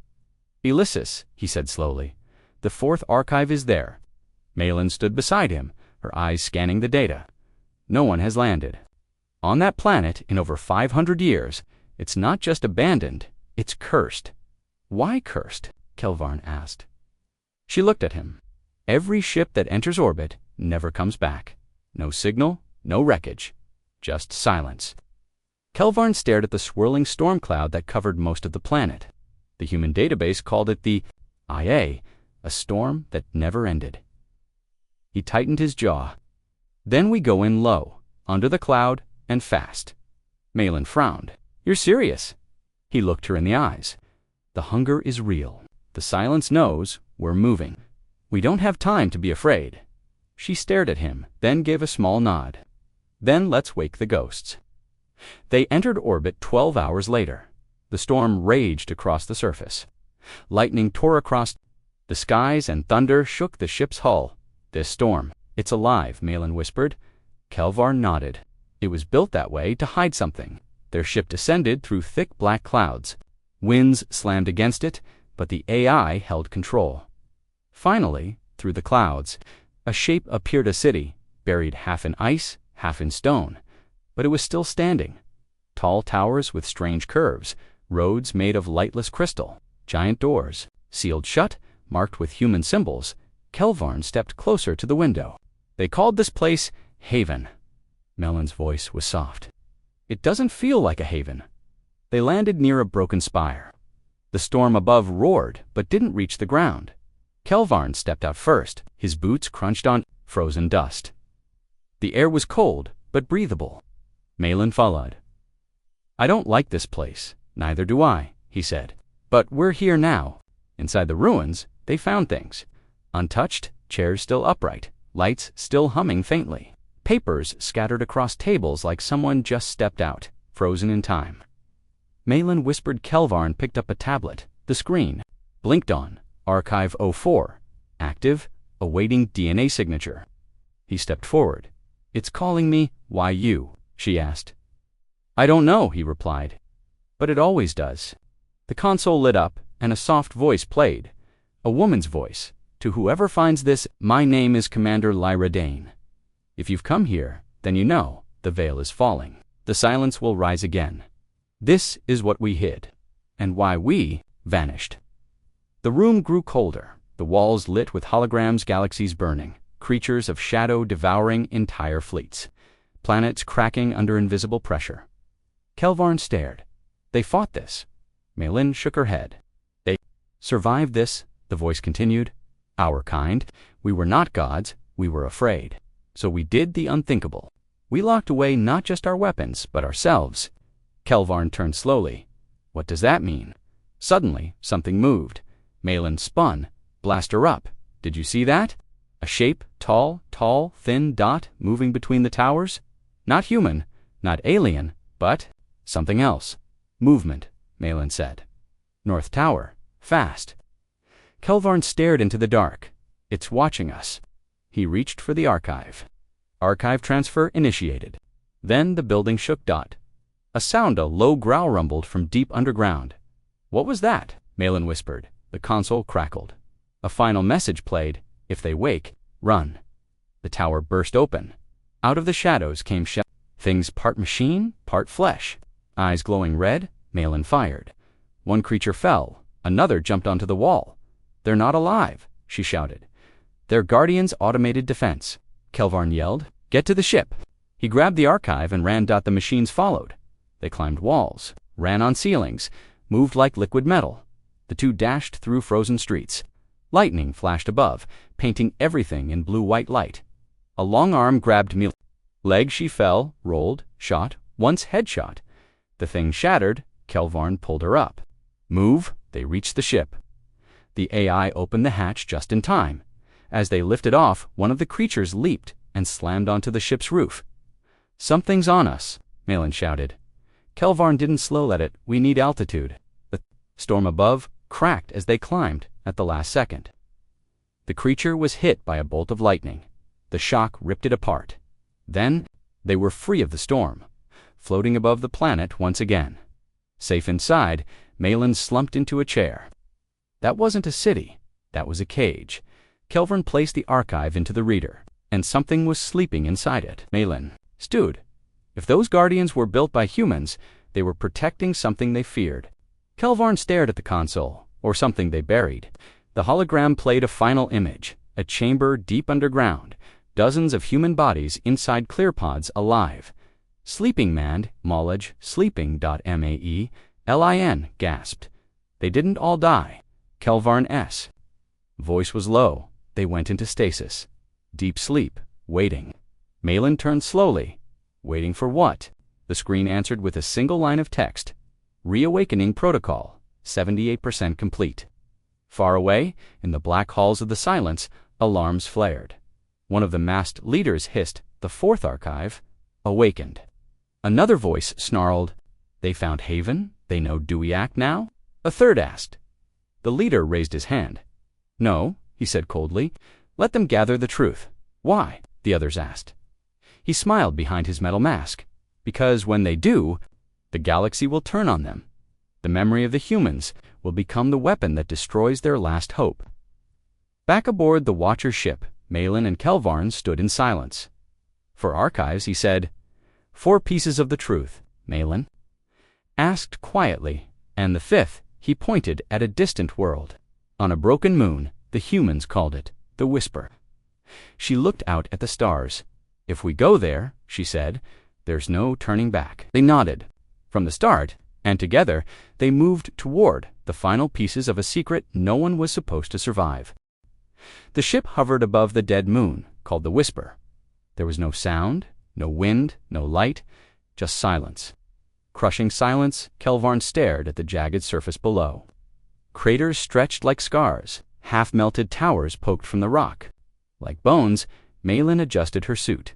Elysis, he said slowly. The 4th archive is there. Maelin stood beside him, her eyes scanning the data. No one has landed. On that planet, in over 500 years, it's not just abandoned, it's cursed. Why cursed? Kelvarn asked. She looked at him. Every ship that enters orbit never comes back. No signal, no wreckage. Just silence. Kelvarn stared at the swirling storm cloud that covered most of the planet. The human database called it the IA, a storm that never ended. He tightened his jaw. Then we go in low, under the cloud, and fast. Maelin frowned. You're serious? He looked her in the eyes. The hunger is real. The silence knows we're moving. We don't have time to be afraid. She stared at him, then gave a small nod. Then let's wake the ghosts. They entered orbit 12 hours later. The storm raged across the surface. Lightning tore across the skies and thunder shook the ship's hull. "This storm, it's alive," Malin whispered. Kelvar nodded. "It was built that way to hide something." Their ship descended through thick black clouds. Winds slammed against it, but the AI held control. Finally, through the clouds, a shape appeared, a city, buried half in ice, half in stone. But it was still standing. Tall towers with strange curves, roads made of lightless crystal, giant doors, sealed shut, marked with human symbols. Kelvarn stepped closer to the window. "They called this place Haven." Melon's voice was soft. "It doesn't feel like a haven." They landed near a broken spire. The storm above roared, but didn't reach the ground. Kelvarn stepped out first. His boots crunched on frozen dust. The air was cold, but breathable. Malin followed. "I don't like this place." "Neither do I," he said. "But we're here now." Inside the ruins, they found things. Untouched, chairs still upright, lights still humming faintly. Papers scattered across tables like someone just stepped out, frozen in time. Malin whispered. Kelvarn picked up a tablet. The screen blinked on. Archive 04. Active, awaiting DNA signature. He stepped forward. "It's calling me." "Why you?" she asked. "I don't know," he replied. "But it always does." The console lit up, and a soft voice played. A woman's voice. "To whoever finds this, my name is Commander Lyra Dane. If you've come here, then you know, the veil is falling. The silence will rise again. This is what we hid, and why we vanished." The room grew colder, the walls lit with holograms, galaxies burning, creatures of shadow devouring entire fleets, planets cracking under invisible pressure. Kelvarn stared. "They fought this." Malin shook her head. "They survived this," the voice continued. "Our kind. We were not gods, we were afraid. So we did the unthinkable. We locked away not just our weapons, but ourselves." Kelvarn turned slowly. "What does that mean?" Suddenly, something moved. Malin spun. "Blaster up. Did you see that? A shape, tall, thin dot moving between the towers? Not human, not alien, but something else." "Movement," Malin said. "North Tower. Fast." Kelvarn stared into the dark. "It's watching us." He reached for the archive. Archive transfer initiated. Then the building shook. A low growl rumbled from deep underground. "What was that?" Malin whispered. The console crackled. A final message played. "If they wake, run." The tower burst open. Out of the shadows came things part machine, part flesh. Eyes glowing red, Malin fired. One creature fell. Another jumped onto the wall. "They're not alive," she shouted. "They're Guardian's automated defense." Kelvarn yelled. "Get to the ship." He grabbed the archive and ran. The machines followed. They climbed walls, ran on ceilings, moved like liquid metal. The two dashed through frozen streets. Lightning flashed above, painting everything in blue-white light. A long arm grabbed Malin. Leg she fell, rolled, shot, once headshot. The thing shattered. Kelvarn pulled her up. "Move." They reached the ship. The AI opened the hatch just in time. As they lifted off, one of the creatures leaped and slammed onto the ship's roof. "Something's on us," Malin shouted. Kelvarn didn't slow at it. "We need altitude." The storm above cracked as they climbed at the last second. The creature was hit by a bolt of lightning. The shock ripped it apart. Then they were free of the storm, floating above the planet once again. Safe inside, Malin slumped into a chair. That wasn't a city. That was a cage. Kelvarn placed the archive into the reader, and something was sleeping inside it. Malin stewed. If those Guardians were built by humans, they were protecting something they feared. Kelvarn stared at the console, or something they buried. The hologram played a final image, a chamber deep underground, dozens of human bodies inside clear pods alive. "Sleeping man," Maulage, sleeping.mae, gasped. "They didn't all die." Kelvarn S. Voice was low. "They went into stasis. Deep sleep, waiting." Malin turned slowly. "Waiting for what?" The screen answered with a single line of text. "Reawakening protocol, 78% complete." Far away, in the black halls of the silence, alarms flared. One of the masked leaders hissed, "The fourth archive awakened." Another voice snarled, "They found haven? They know Dewey-act now?" A third asked. The leader raised his hand. "No," he said coldly. "Let them gather the truth." "Why?" the others asked. He smiled behind his metal mask. "Because when they do, the galaxy will turn on them. The memory of the humans will become the weapon that destroys their last hope." Back aboard the Watcher ship, Malin and Kelvarn stood in silence. For archives, he said, "4 pieces of the truth, Malin." Asked quietly, and the 5th, he pointed at a distant world. On a broken moon, the humans called it the Whisper. She looked out at the stars. "If we go there," she said, "there's no turning back." They nodded. From the start, and together, they moved toward the final pieces of a secret no one was supposed to survive. The ship hovered above the dead moon, called the Whisper. There was no sound, no wind, no light, just silence. Crushing silence, Kelvarn stared at the jagged surface below. Craters stretched like scars, half-melted towers poked from the rock. Like bones, Malin adjusted her suit.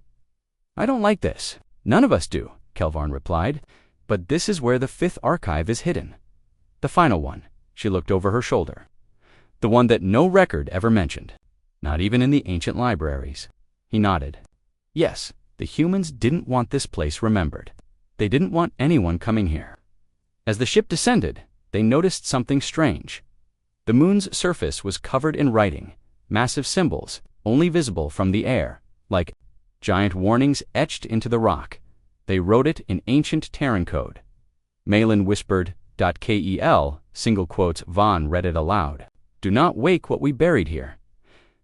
"I don't like this. None of us do," Kelvarn replied. "But this is where the 5th archive is hidden. The final one." She looked over her shoulder. "The one that no record ever mentioned. Not even in the ancient libraries." He nodded. "Yes, the humans didn't want this place remembered. They didn't want anyone coming here." As the ship descended, they noticed something strange. The moon's surface was covered in writing, massive symbols, only visible from the air, like giant warnings etched into the rock. They wrote it in ancient Terran code. Malin whispered, ".kel," single quotes. Vaughn read it aloud. "Do not wake what we buried here."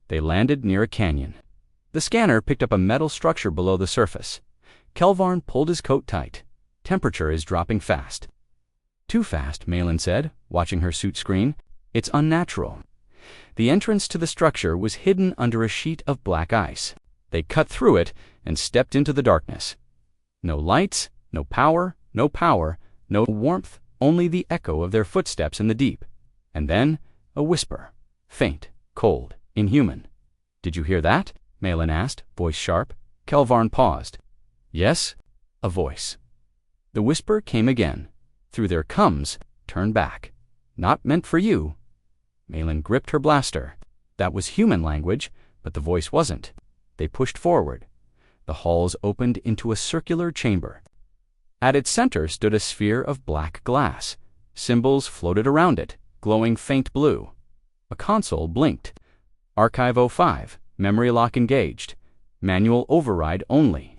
They landed near a canyon. The scanner picked up a metal structure below the surface. Kelvarn pulled his coat tight. "Temperature is dropping fast." "Too fast," Malin said, watching her suit screen. "It's unnatural." The entrance to the structure was hidden under a sheet of black ice. They cut through it and stepped into the darkness. No lights, no power, no warmth, only the echo of their footsteps in the deep. And then a whisper, faint, cold, inhuman. "Did you hear that?" Malin asked, voice sharp. Kelvarn paused. "Yes," a voice. The whisper came again. "Through their comes, turn back. Not meant for you." Malin gripped her blaster. That was human language, but the voice wasn't. They pushed forward. The halls opened into a circular chamber. At its center stood a sphere of black glass. Symbols floated around it, glowing faint blue. A console blinked. "Archive 05, memory lock engaged. Manual override only."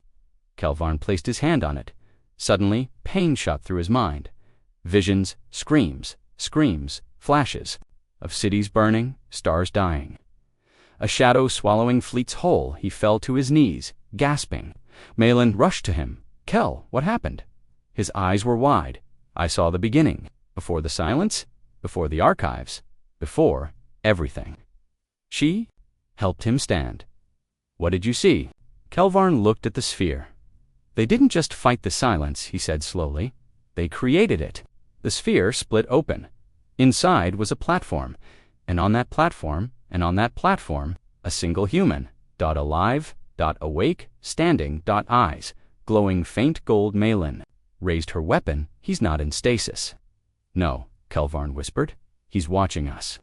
Kelvarn placed his hand on it. Suddenly, pain shot through his mind. Visions, screams, flashes, of cities burning, stars dying. A shadow swallowing fleets whole, he fell to his knees, gasping. Malin rushed to him. "Kel, what happened?" His eyes were wide. "I saw the beginning. Before the silence, before the archives, before everything." She helped him stand. "What did you see?" Kelvarn looked at the sphere. "They didn't just fight the silence," he said slowly. "They created it." The sphere split open. Inside was a platform, and on that platform, a single human. Alive, awake, standing, eyes, glowing faint gold. Malin raised her weapon. "He's not in stasis." "No," Kelvarn whispered. "He's watching us."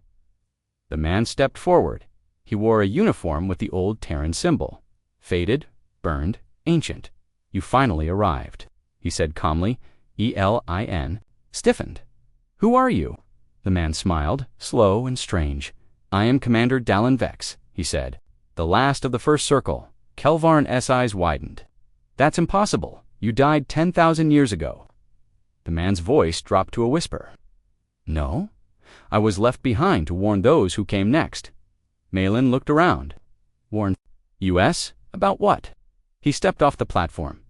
The man stepped forward. He wore a uniform with the old Terran symbol. Faded, burned, ancient. "You finally arrived," he said calmly. Elin stiffened. "Who are you?" The man smiled, slow and strange. "I am Commander Dallin Vex," he said. "The last of the first circle." Kelvarn's eyes widened. "That's impossible. You died 10,000 years ago." The man's voice dropped to a whisper. "No, I was left behind to warn those who came next." Malin looked around. "Warn US? About what?" He stepped off the platform.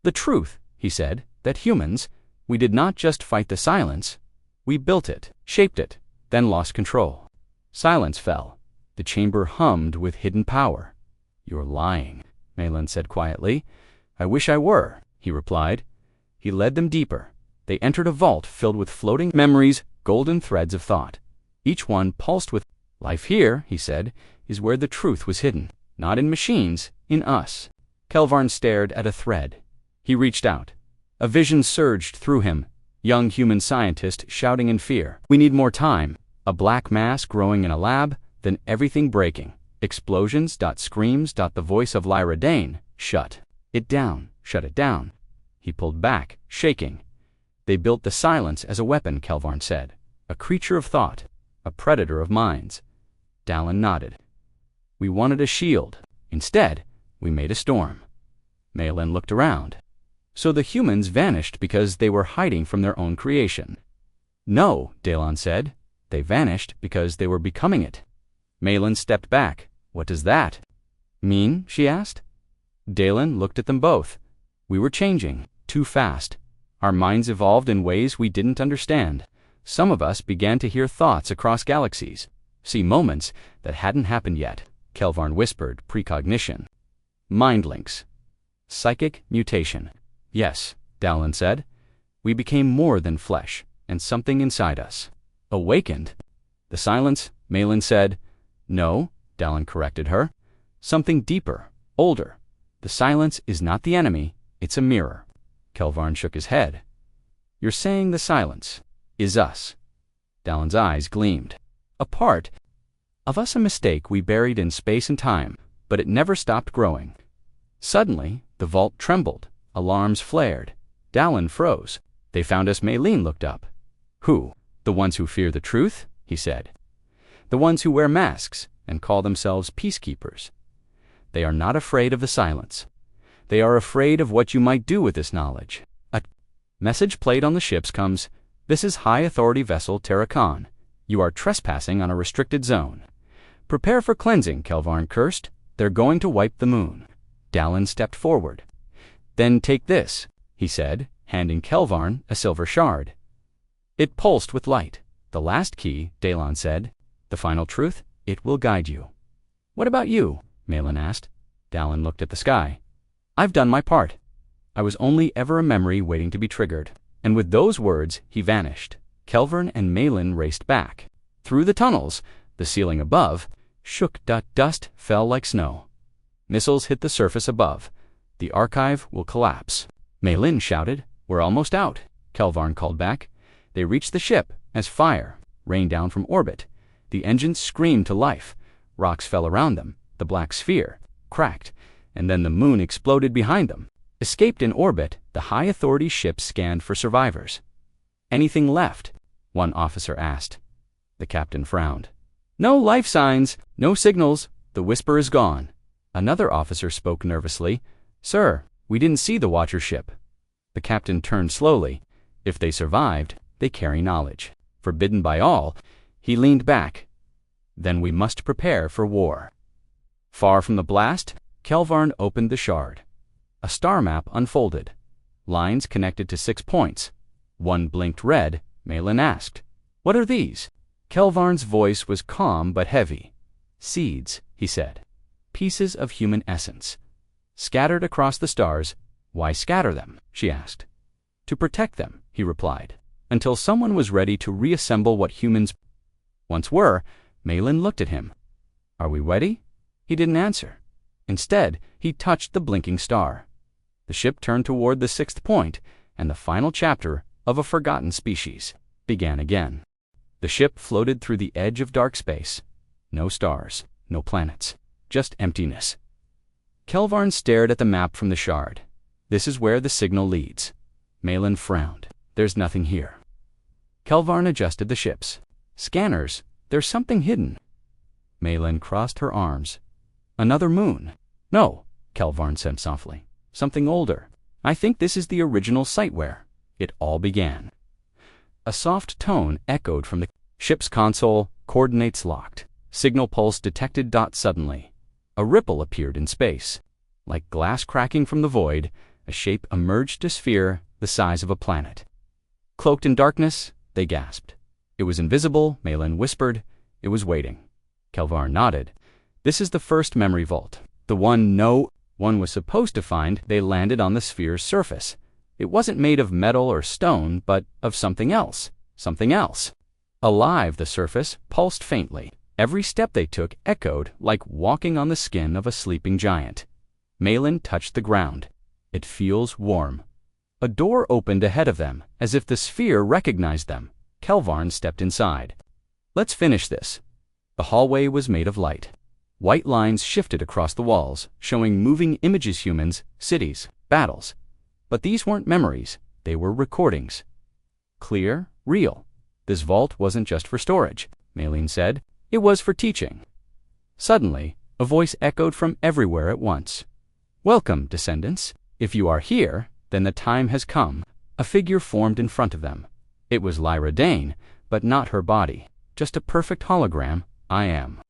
"The truth," he said, "that humans, we did not just fight the silence. We built it, shaped it, then lost control. Silence fell. The chamber hummed with hidden power." "You're lying," Malin said quietly. "I wish I were," he replied. He led them deeper. They entered a vault filled with floating memories, golden threads of thought. Each one pulsed with life. "Here," he said, "is where the truth was hidden. Not in machines, in us." Kelvarn stared at a thread. He reached out. A vision surged through him. Young human scientist shouting in fear. We need more time. A black mass growing in a lab, then everything breaking. Explosions, screams, the voice of Lyra Dane. Shut it down. Shut it down. He pulled back, shaking. They built the silence as a weapon, Kelvarn said. A creature of thought. A predator of minds. Dallin nodded. We wanted a shield. Instead, we made a storm. Malin looked around. So the humans vanished because they were hiding from their own creation. No, Dallin said. They vanished because they were becoming it. Malin stepped back. What does that mean? She asked. Dallin looked at them both. We were changing, too fast. Our minds evolved in ways we didn't understand. Some of us began to hear thoughts across galaxies, see moments that hadn't happened yet. Kelvarn whispered, precognition. Mind links. Psychic mutation. Yes, Dallin said. We became more than flesh, and something inside us awakened. The silence, Malin said. No, Dallin corrected her. Something deeper, older. The silence is not the enemy, it's a mirror. Kelvarn shook his head. You're saying the silence is us. Dallin's eyes gleamed. A part of us, a mistake we buried in space and time, but it never stopped growing. Suddenly, the vault trembled. Alarms flared. Dallin froze. They found us. Malin looked up. Who? The ones who fear the truth? He said. The ones who wear masks and call themselves peacekeepers. They are not afraid of the silence. They are afraid of what you might do with this knowledge. A message played on the ships comes, This is High Authority Vessel Terrakan. You are trespassing on a restricted zone. Prepare for cleansing, Kelvarn cursed. They're going to wipe the moon. Dallin stepped forward. Then take this, he said, handing Kelvarn a silver shard. It pulsed with light. The last key, Dallin said. The final truth, it will guide you. What about you? Malin asked. Dallin looked at the sky. I've done my part. I was only ever a memory waiting to be triggered. And with those words, he vanished. Kelvarn and Malin raced back. Through the tunnels, the ceiling above shook. Dust fell like snow. Missiles hit the surface above. The archive will collapse. Malin shouted, We're almost out. Kelvarn called back. They reached the ship as fire rained down from orbit. The engines screamed to life. Rocks fell around them. The black sphere cracked, and then the moon exploded behind them. Escaped in orbit, the High Authority ship scanned for survivors. Anything left? One officer asked. The captain frowned. No life signs, no signals. The whisper is gone. Another officer spoke nervously. Sir, we didn't see the Watcher ship. The captain turned slowly. If they survived, they carry knowledge. Forbidden by all, he leaned back. Then we must prepare for war. Far from the blast, Kelvarn opened the shard. A star map unfolded. Lines connected to 6 points. One blinked red. Malin asked, What are these? Kelvarn's voice was calm but heavy. Seeds, he said. Pieces of human essence. Scattered across the stars. Why scatter them? She asked. To protect them, he replied, until someone was ready to reassemble what humans once were. Malin looked at him. Are we ready? He didn't answer. Instead, he touched the blinking star. The ship turned toward the 6th point, and the final chapter of a forgotten species began again. The ship floated through the edge of dark space. No stars, no planets, just emptiness. Kelvarn stared at the map from the shard. This is where the signal leads. Malin frowned. There's nothing here. Kelvarn adjusted the ships. Scanners, there's something hidden. Malin crossed her arms. Another moon. No, Kelvarn said softly. Something older. I think this is the original site where it all began. A soft tone echoed from the ship's console. Coordinates locked. Signal pulse detected. Suddenly, a ripple appeared in space. Like glass cracking from the void, a shape emerged, a sphere the size of a planet. Cloaked in darkness, they gasped. It was invisible, Malin whispered. It was waiting. Kelvarn nodded. This is the first memory vault. The one no one was supposed to find. They landed on the sphere's surface. It wasn't made of metal or stone, but of something else. Something else. Alive, the surface pulsed faintly. Every step they took echoed like walking on the skin of a sleeping giant. Malin touched the ground. It feels warm. A door opened ahead of them, as if the sphere recognized them. Kelvarn stepped inside. Let's finish this. The hallway was made of light. White lines shifted across the walls, showing moving images, humans, cities, battles. But these weren't memories, they were recordings. Clear, real. This vault wasn't just for storage, Maylene said. It was for teaching. Suddenly, a voice echoed from everywhere at once. Welcome, descendants. If you are here, then the time has come. A figure formed in front of them. It was Lyra Dane, but not her body. Just a perfect hologram. I am.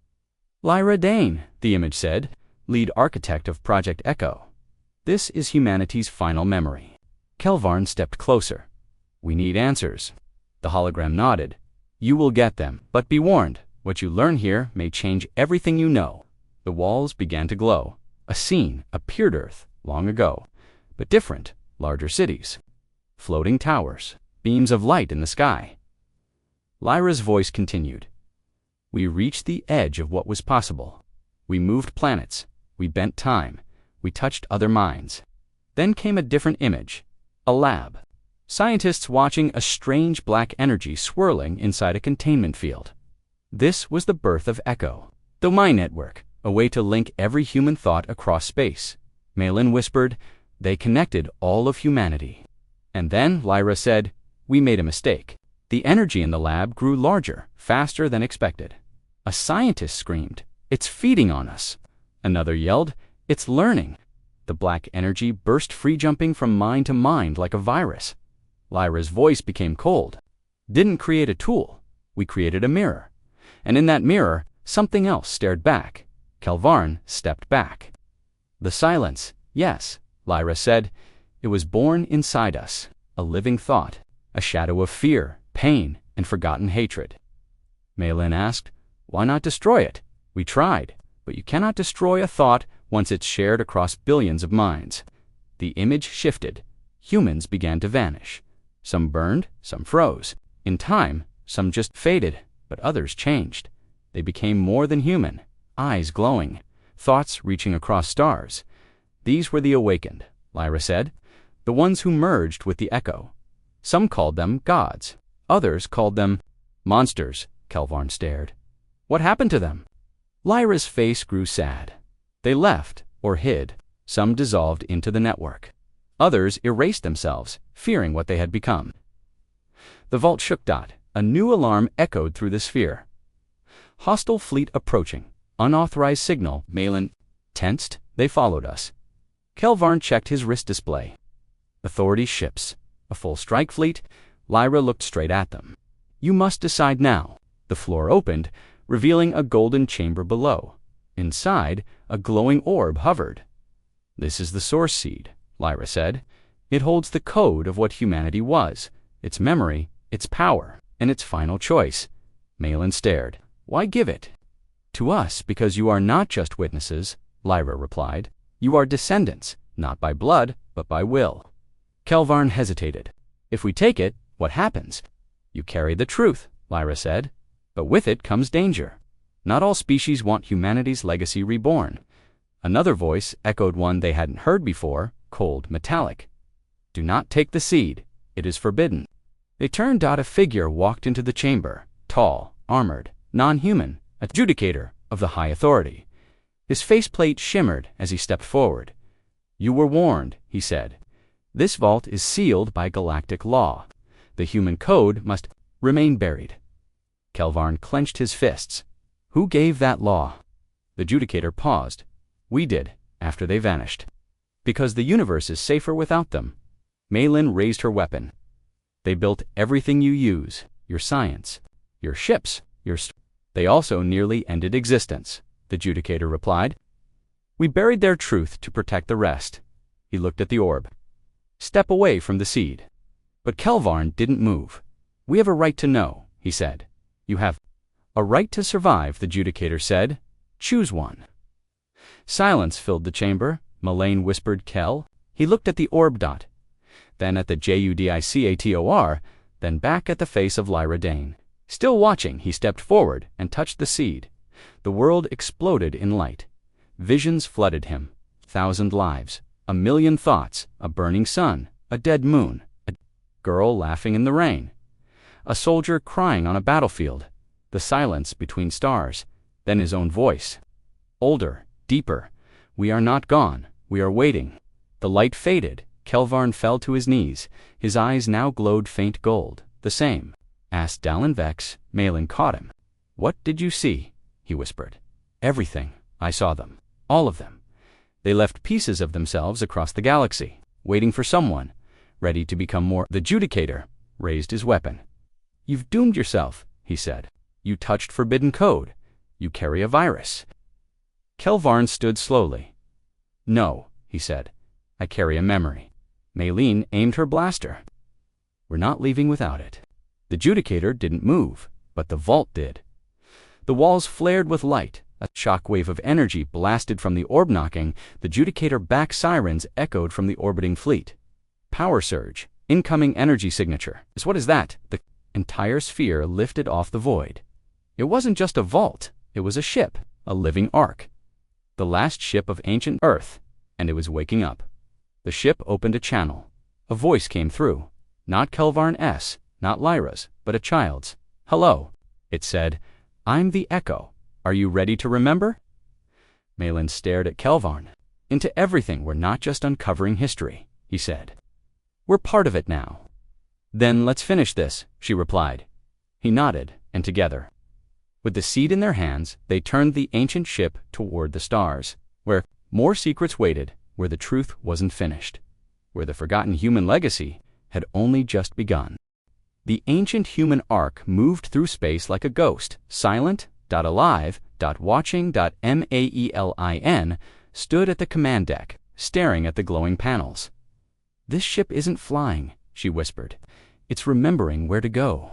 Lyra Dane, the image said, lead architect of Project Echo. This is humanity's final memory. Kelvarn stepped closer. We need answers. The hologram nodded. You will get them, but be warned. What you learn here may change everything you know. The walls began to glow. A scene appeared Earth, long ago, but different, larger cities. Floating towers, beams of light in the sky. Lyra's voice continued. We reached the edge of what was possible. We moved planets. We bent time. We touched other minds. Then came a different image. A lab. Scientists watching a strange black energy swirling inside a containment field. This was the birth of Echo, the mind network, a way to link every human thought across space. Maylene whispered, they connected all of humanity. And then Lyra said, we made a mistake. The energy in the lab grew larger, faster than expected. A scientist screamed, it's feeding on us. Another yelled, it's learning. The black energy burst free, jumping from mind to mind like a virus. Lyra's voice became cold. Didn't create a tool. We created a mirror. And in that mirror, something else stared back. Kelvarn stepped back. The silence, yes, Lyra said. It was born inside us, a living thought, a shadow of fear, pain, and forgotten hatred. Maylene asked, why not destroy it? We tried, but you cannot destroy a thought once it's shared across billions of minds. The image shifted. Humans began to vanish. Some burned, some froze. In time, some just faded, but others changed. They became more than human, eyes glowing, thoughts reaching across stars. These were the awakened, Lyra said, the ones who merged with the Echo. Some called them gods. Others called them monsters. Kelvarn stared. What happened to them? Lyra's face grew sad. They left, or hid. Some dissolved into the network. Others erased themselves, fearing what they had become. The vault shook. A new alarm echoed through the sphere. Hostile fleet approaching. Unauthorized signal. Maylene tensed. They followed us. Kelvarn checked his wrist display. Authority ships. A full strike fleet. Lyra looked straight at them. You must decide now. The floor opened, revealing a golden chamber below. Inside, a glowing orb hovered. This is the source seed, Lyra said. It holds the code of what humanity was, its memory, its power, and its final choice. Maylene stared. Why give it? To us, because you are not just witnesses, Lyra replied. You are descendants, not by blood, but by will. Kelvarn hesitated. If we take it, what happens? You carry the truth, Lyra said. But with it comes danger. Not all species want humanity's legacy reborn. Another voice echoed one they hadn't heard before, cold, metallic. Do not take the seed. It is forbidden. They turned. A figure walked into the chamber, tall, armored, non-human, adjudicator of the high authority. His faceplate shimmered as he stepped forward. You were warned, he said. This vault is sealed by galactic law. The human code must remain buried. Kelvarn clenched his fists. Who gave that law? The adjudicator paused. We did, after they vanished. Because the universe is safer without them. Maylene raised her weapon. They built everything you use, your science, your ships, They also nearly ended existence, the adjudicator replied. We buried their truth to protect the rest. He looked at the orb. Step away from the seed. But Kelvarn didn't move. We have a right to know, he said. You have a right to survive, the adjudicator said. Choose one. Silence filled the chamber. Maylene whispered Kel. He looked at the orb. Then at the Judicator, then back at the face of Lyra Dane. Still watching, he stepped forward and touched the seed. The world exploded in light. Visions flooded him. 1,000 lives. A million thoughts, a burning sun, a dead moon, a girl laughing in the rain, a soldier crying on a battlefield, the silence between stars, then his own voice. Older, deeper. We are not gone, we are waiting. The light faded. Kelvarn fell to his knees. His eyes now glowed faint gold. The same? Asked Dallin Vex. Malin caught him. What did you see? He whispered. Everything. I saw them. All of them. They left pieces of themselves across the galaxy, waiting for someone, ready to become more. The Judicator raised his weapon. You've doomed yourself, he said. You touched forbidden code. You carry a virus. Kelvarn stood slowly. No, he said. I carry a memory. Malin aimed her blaster. We're not leaving without it. The Judicator didn't move, but the vault did. The walls flared with light. A shockwave of energy blasted from the orb knocking. The Judicator back sirens echoed from the orbiting fleet. Power surge. Incoming energy signature. What is that? The entire sphere lifted off the void. It wasn't just a vault. It was a ship, a living ark. The last ship of ancient Earth, and it was waking up. The ship opened a channel. A voice came through. Not Kelvarn's, not Lyra's, but a child's. Hello, it said. I'm the Echo. Are you ready to remember? Malin stared at Kelvarn. Into everything. We're not just uncovering history, he said. We're part of it now. Then let's finish this, she replied. He nodded, and together, with the seed in their hands, they turned the ancient ship toward the stars, where more secrets waited, where the truth wasn't finished, where the forgotten human legacy had only just begun. The ancient human ark moved through space like a ghost. Silent, alive, watching, Maelin stood at the command deck, staring at the glowing panels. This ship isn't flying, she whispered. It's remembering where to go.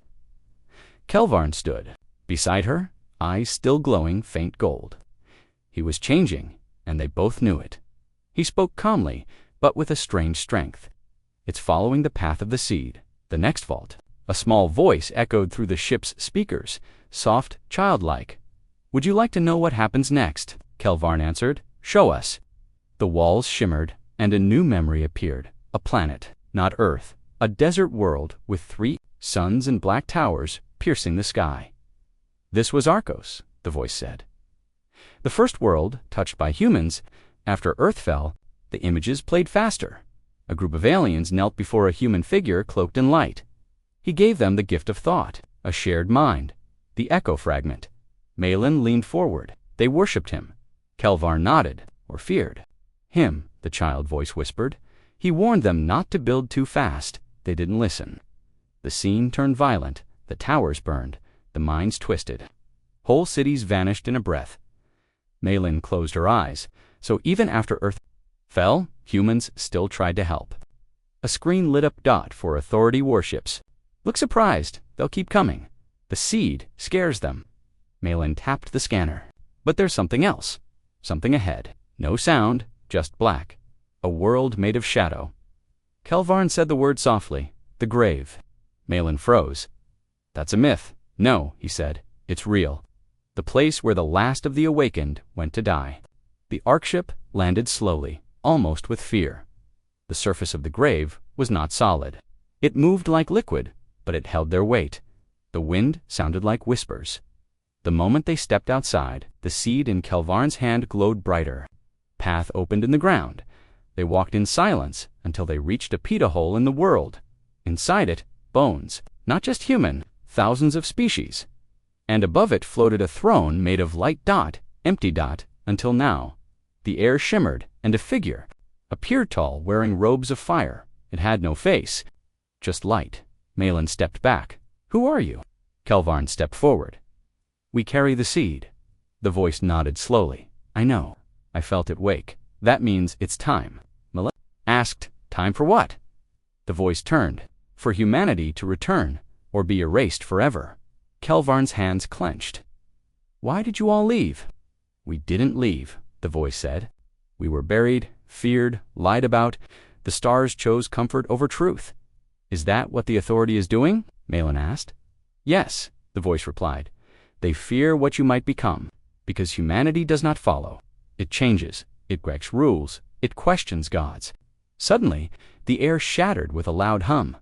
Kelvarn stood beside her, eyes still glowing faint gold. He was changing, and they both knew it. He spoke calmly, but with a strange strength. It's following the path of the seed, the next vault. A small voice echoed through the ship's speakers, soft, childlike. Would you like to know what happens next? Kelvarn answered. Show us. The walls shimmered, and a new memory appeared. A planet, not Earth. A desert world with 3 suns and black towers piercing the sky. This was Arcos, the voice said. The first world, touched by humans. After Earth fell, the images played faster. A group of aliens knelt before a human figure cloaked in light. He gave them the gift of thought, a shared mind, the echo fragment. Malin leaned forward. They worshipped him. Kelvarn nodded, or feared. Him, the child voice whispered. He warned them not to build too fast. They didn't listen. The scene turned violent. The towers burned. The minds twisted. Whole cities vanished in a breath. Malin closed her eyes. So even after Earth fell, humans still tried to help. A screen lit up dot for authority warships. Look surprised. They'll keep coming. The seed scares them. Malin tapped the scanner. But there's something else. Something ahead. No sound, just black. A world made of shadow. Kelvarn said the word softly. The grave. Malin froze. That's a myth. No, he said. It's real. The place where the last of the awakened went to die. The Arkship landed slowly, almost with fear. The surface of the grave was not solid. It moved like liquid, but it held their weight. The wind sounded like whispers. The moment they stepped outside, the seed in Kelvarn's hand glowed brighter. Path opened in the ground. They walked in silence until they reached a pita hole in the world. Inside it, bones, not just human, thousands of species. And above it floated a throne made of light dot, empty dot, until now. The air shimmered, and a figure appeared tall, wearing robes of fire. It had no face, just light. Malin stepped back. Who are you? Kelvarn stepped forward. We carry the seed. The voice nodded slowly. I know. I felt it wake. That means it's time. Malin asked, time for what? The voice turned. For humanity to return, or be erased forever. Kelvarn's hands clenched. Why did you all leave? We didn't leave, the voice said. We were buried, feared, lied about. The stars chose comfort over truth. Is that what the authority is doing? Malin asked. Yes, the voice replied. They fear what you might become, because humanity does not follow. It changes, it breaks rules, It questions gods. Suddenly, the air shattered with a loud hum.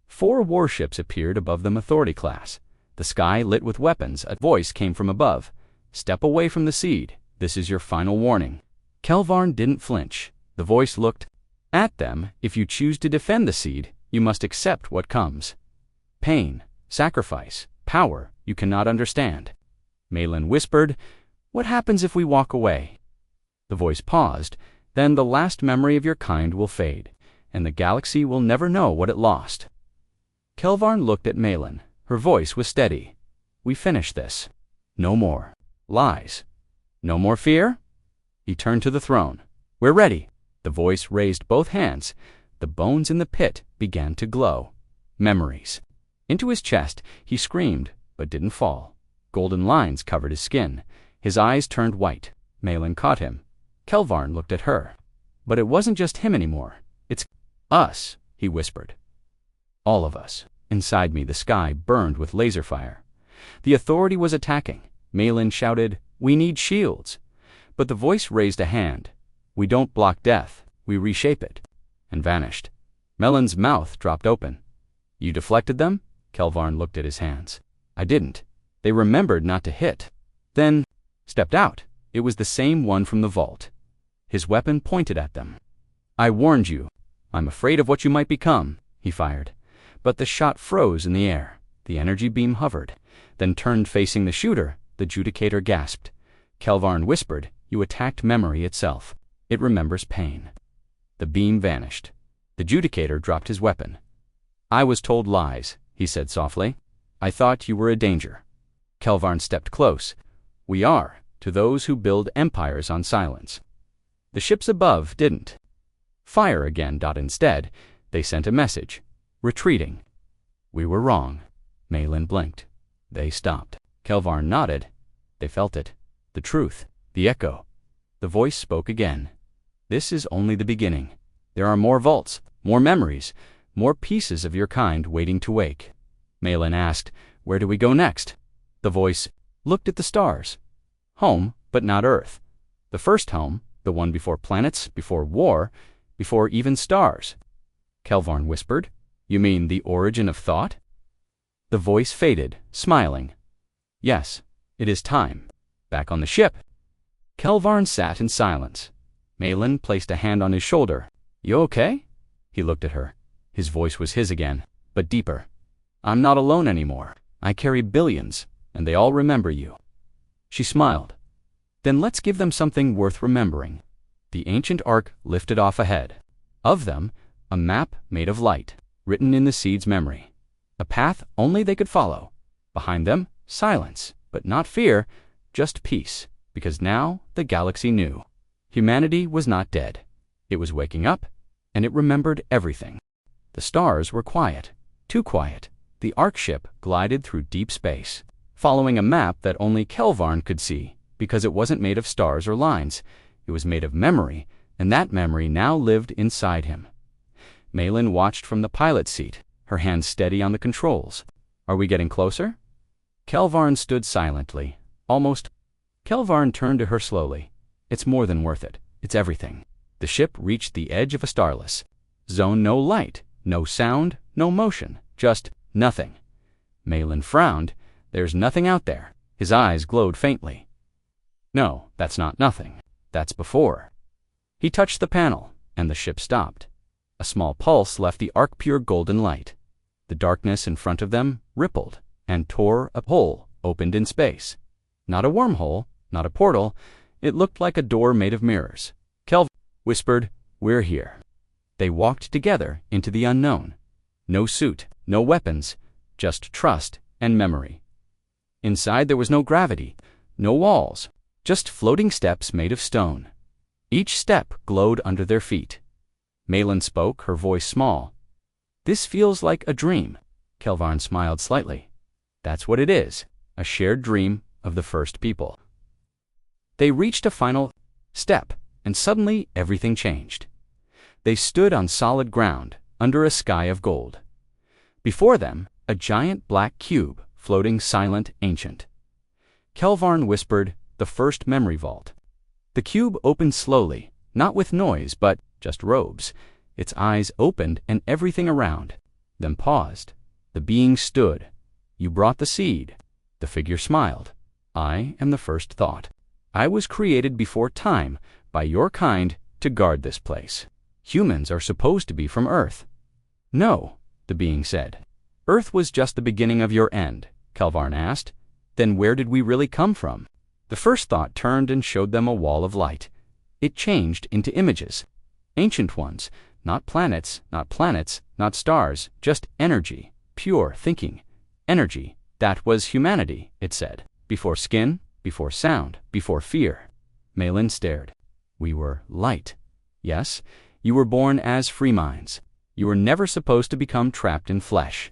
4 warships appeared above them, authority class. The sky lit with weapons. A voice came from above. "Step away from the seed. This is your final warning." Kelvarn didn't flinch. The voice looked at them. "If you choose to defend the seed, you must accept what comes. Pain, sacrifice, power you cannot understand." Malin whispered, "What happens if we walk away?" The voice paused. "Then the last memory of your kind will fade, and the galaxy will never know what it lost." Kelvarn looked at Malin. Her voice was steady. "We finish this. No more lies. No more fear?" He turned to the throne. "We're ready." The voice raised both hands. The bones in the pit began to glow. Memories. Into his chest, he screamed, but didn't fall. Golden lines covered his skin. His eyes turned white. Malin caught him. Kelvarn looked at her. "But it wasn't just him anymore. It's us," he whispered. "All of us." Inside me, the sky burned with laser fire. The authority was attacking. Malin shouted, "We need shields." But the voice raised a hand. "We don't block death. We reshape it," and vanished. Malin's mouth dropped open. "You deflected them?" Kelvarn looked at his hands. "I didn't. They remembered not to hit. Then stepped out. It was the same one from the vault." His weapon pointed at them. "I warned you. I'm afraid of what you might become," he fired. But the shot froze in the air. The energy beam hovered, then turned facing the shooter. The judicator gasped. Kelvarn whispered, "You attacked memory itself. It remembers pain." The beam vanished. The judicator dropped his weapon. "I was told lies," he said softly. "I thought you were a danger." Kelvarn stepped close. "We are, to those who build empires on silence. The ships above didn't fire again. Instead, they sent a message. Retreating." "We were wrong." Malin blinked. "They stopped." Kelvarn nodded. They felt it. The truth. The echo. The voice spoke again. "This is only the beginning. There are more vaults, more memories, more pieces of your kind waiting to wake." Malin asked, "Where do we go next?" The voice looked at the stars. "Home, but not Earth. The first home, the one before planets, before war, before even stars." Kelvarn whispered, "You mean the origin of thought?" The voice faded, smiling. "Yes, it is time. Back on the ship." Kelvarn sat in silence. Malin placed a hand on his shoulder. "You okay?" He looked at her. His voice was his again, but deeper. "I'm not alone anymore. I carry billions, and they all remember you." She smiled. "Then let's give them something worth remembering." The ancient ark lifted off ahead. Of them, a map made of light, written in the seed's memory. A path only they could follow. Behind them, silence, but not fear, just peace, because now the galaxy knew. Humanity was not dead. It was waking up, and it remembered everything. The stars were quiet, too quiet. The ark ship glided through deep space, following a map that only Kelvarn could see, because it wasn't made of stars or lines. It was made of memory, and that memory now lived inside him. Malin watched from the pilot's seat, her hands steady on the controls. "Are we getting closer?" Kelvarn stood silently, almost. Kelvarn turned to her slowly. "It's more than worth it. It's everything." The ship reached the edge of a starless zone. No light, no sound, no motion, just nothing. Malin frowned. "There's nothing out there." His eyes glowed faintly. "No, that's not nothing. That's before." He touched the panel, and the ship stopped. A small pulse left the arc pure golden light. The darkness in front of them rippled and tore. A hole opened in space. Not a wormhole, not a portal. It looked like a door made of mirrors. Kelvarn whispered, "We're here." They walked together into the unknown. No suit, no weapons, just trust and memory. Inside there was no gravity, no walls, just floating steps made of stone. Each step glowed under their feet. Malin spoke, her voice small. "This feels like a dream." Kelvarn smiled slightly. "That's what it is, a shared dream of the first people." They reached a final step, and suddenly everything changed. They stood on solid ground, under a sky of gold. Before them, a giant black cube, floating silent, ancient. Kelvarn whispered, "The first memory vault." The cube opened slowly, Not with noise, but just robes. Its eyes opened and everything around them paused. The being stood. You brought the seed. The figure smiled. I am the first thought. I was created before time by your kind to guard this place. Humans are supposed to be from Earth. No, the being said. Earth was just the beginning of your end, Kelvarn asked. Then where did we really come from? The first thought turned and showed them a wall of light. It changed into images. Ancient ones, not planets, not stars, just energy, pure thinking. Energy, that was humanity, it said. Before skin, before sound, before fear. Malin stared. We were light. Yes, you were born as free minds. You were never supposed to become trapped in flesh.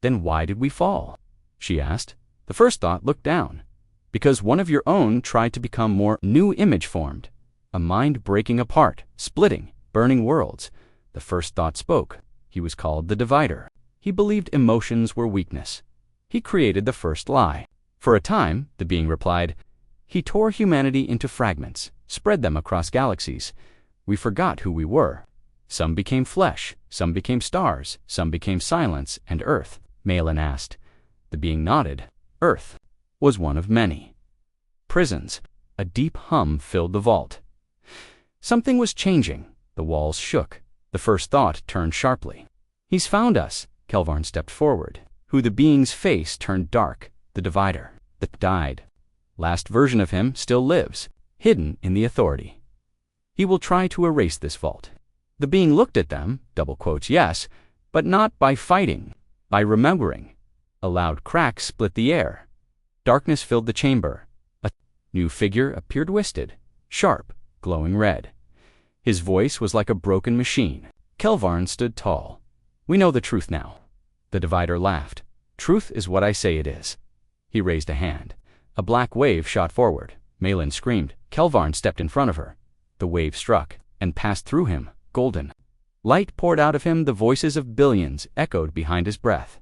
Then why did we fall? She asked. The first thought looked down. Because one of your own tried to become more. New image formed. A mind breaking apart, splitting, burning worlds. The first thought spoke. He was called the Divider. He believed emotions were weakness. He created the first lie. For a time, the being replied, he tore humanity into fragments, spread them across galaxies. We forgot who we were. Some became flesh, some became stars, some became silence and earth. Malin asked. The being nodded. Earth was one of many. Prisons. A deep hum filled the vault. Something was changing. The walls shook. The first thought turned sharply. He's found us. Kelvarn stepped forward. Who the being's face turned dark. The Divider. That died. Last version of him still lives, hidden in the authority. He will try to erase this vault. The being looked at them, double quotes, yes, but not by fighting, by remembering. A loud crack split the air. Darkness filled the chamber. A new figure appeared twisted, sharp, glowing red. His voice was like a broken machine. Kelvarn stood tall. We know the truth now. The Divider laughed. Truth is what I say it is. He raised a hand. A black wave shot forward. Malin screamed. Kelvarn stepped in front of her. The wave struck and passed through him, golden. Light poured out of him. The voices of billions echoed behind his breath.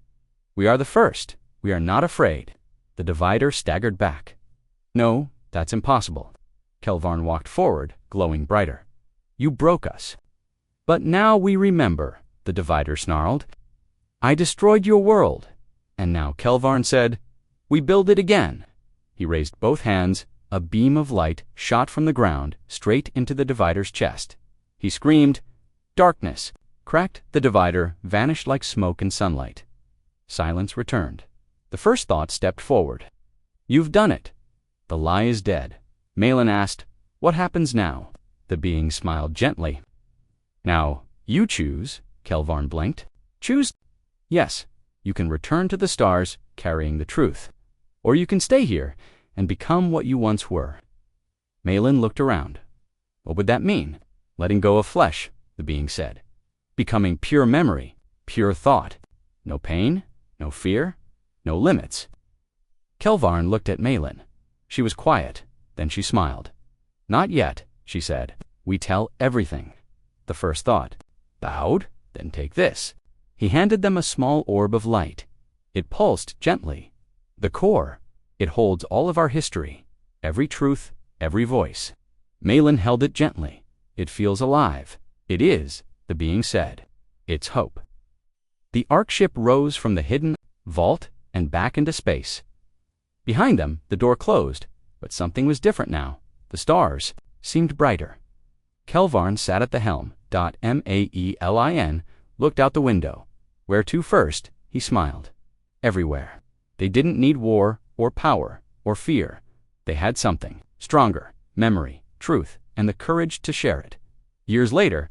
We are the first. We are not afraid. The Divider staggered back. No, that's impossible. Kelvarn walked forward, glowing brighter. You broke us. But now we remember, the Divider snarled. I destroyed your world. And now Kelvarn said, we build it again. He raised both hands. A beam of light shot from the ground straight into the Divider's chest. He screamed, darkness, cracked. The Divider vanished like smoke in sunlight. Silence returned. The first thought stepped forward. You've done it. The lie is dead. Malin asked, what happens now? The being smiled gently. Now, you choose, Kelvarn blinked. Choose? Yes, you can return to the stars carrying the truth. Or you can stay here and become what you once were. Malin looked around. What would that mean? Letting go of flesh, the being said. Becoming pure memory, pure thought. No pain, no fear, no limits. Kelvarn looked at Malin. She was quiet, then she smiled. Not yet, she said. We tell everything. The first thought. Bowed, then take this. He handed them a small orb of light. It pulsed gently. The core. It holds all of our history, every truth, every voice. Malin held it gently. It feels alive. It is, the being said. It's hope. The Ark ship rose from the hidden vault and back into space. Behind them, the door closed, but something was different now. The stars seemed brighter. Kelvarn sat at the helm. Maelin looked out the window. Where to first? He smiled. Everywhere. They didn't need war or power or fear. They had something stronger, memory, truth, and the courage to share it. Years later,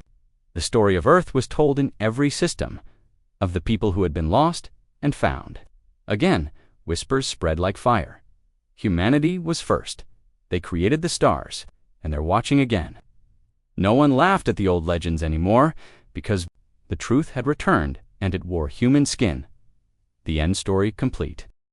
the story of Earth was told in every system, of the people who had been lost and found. Again, whispers spread like fire. Humanity was first. They created the stars, and they're watching again. No one laughed at the old legends anymore, because the truth had returned and it wore human skin. The end story complete.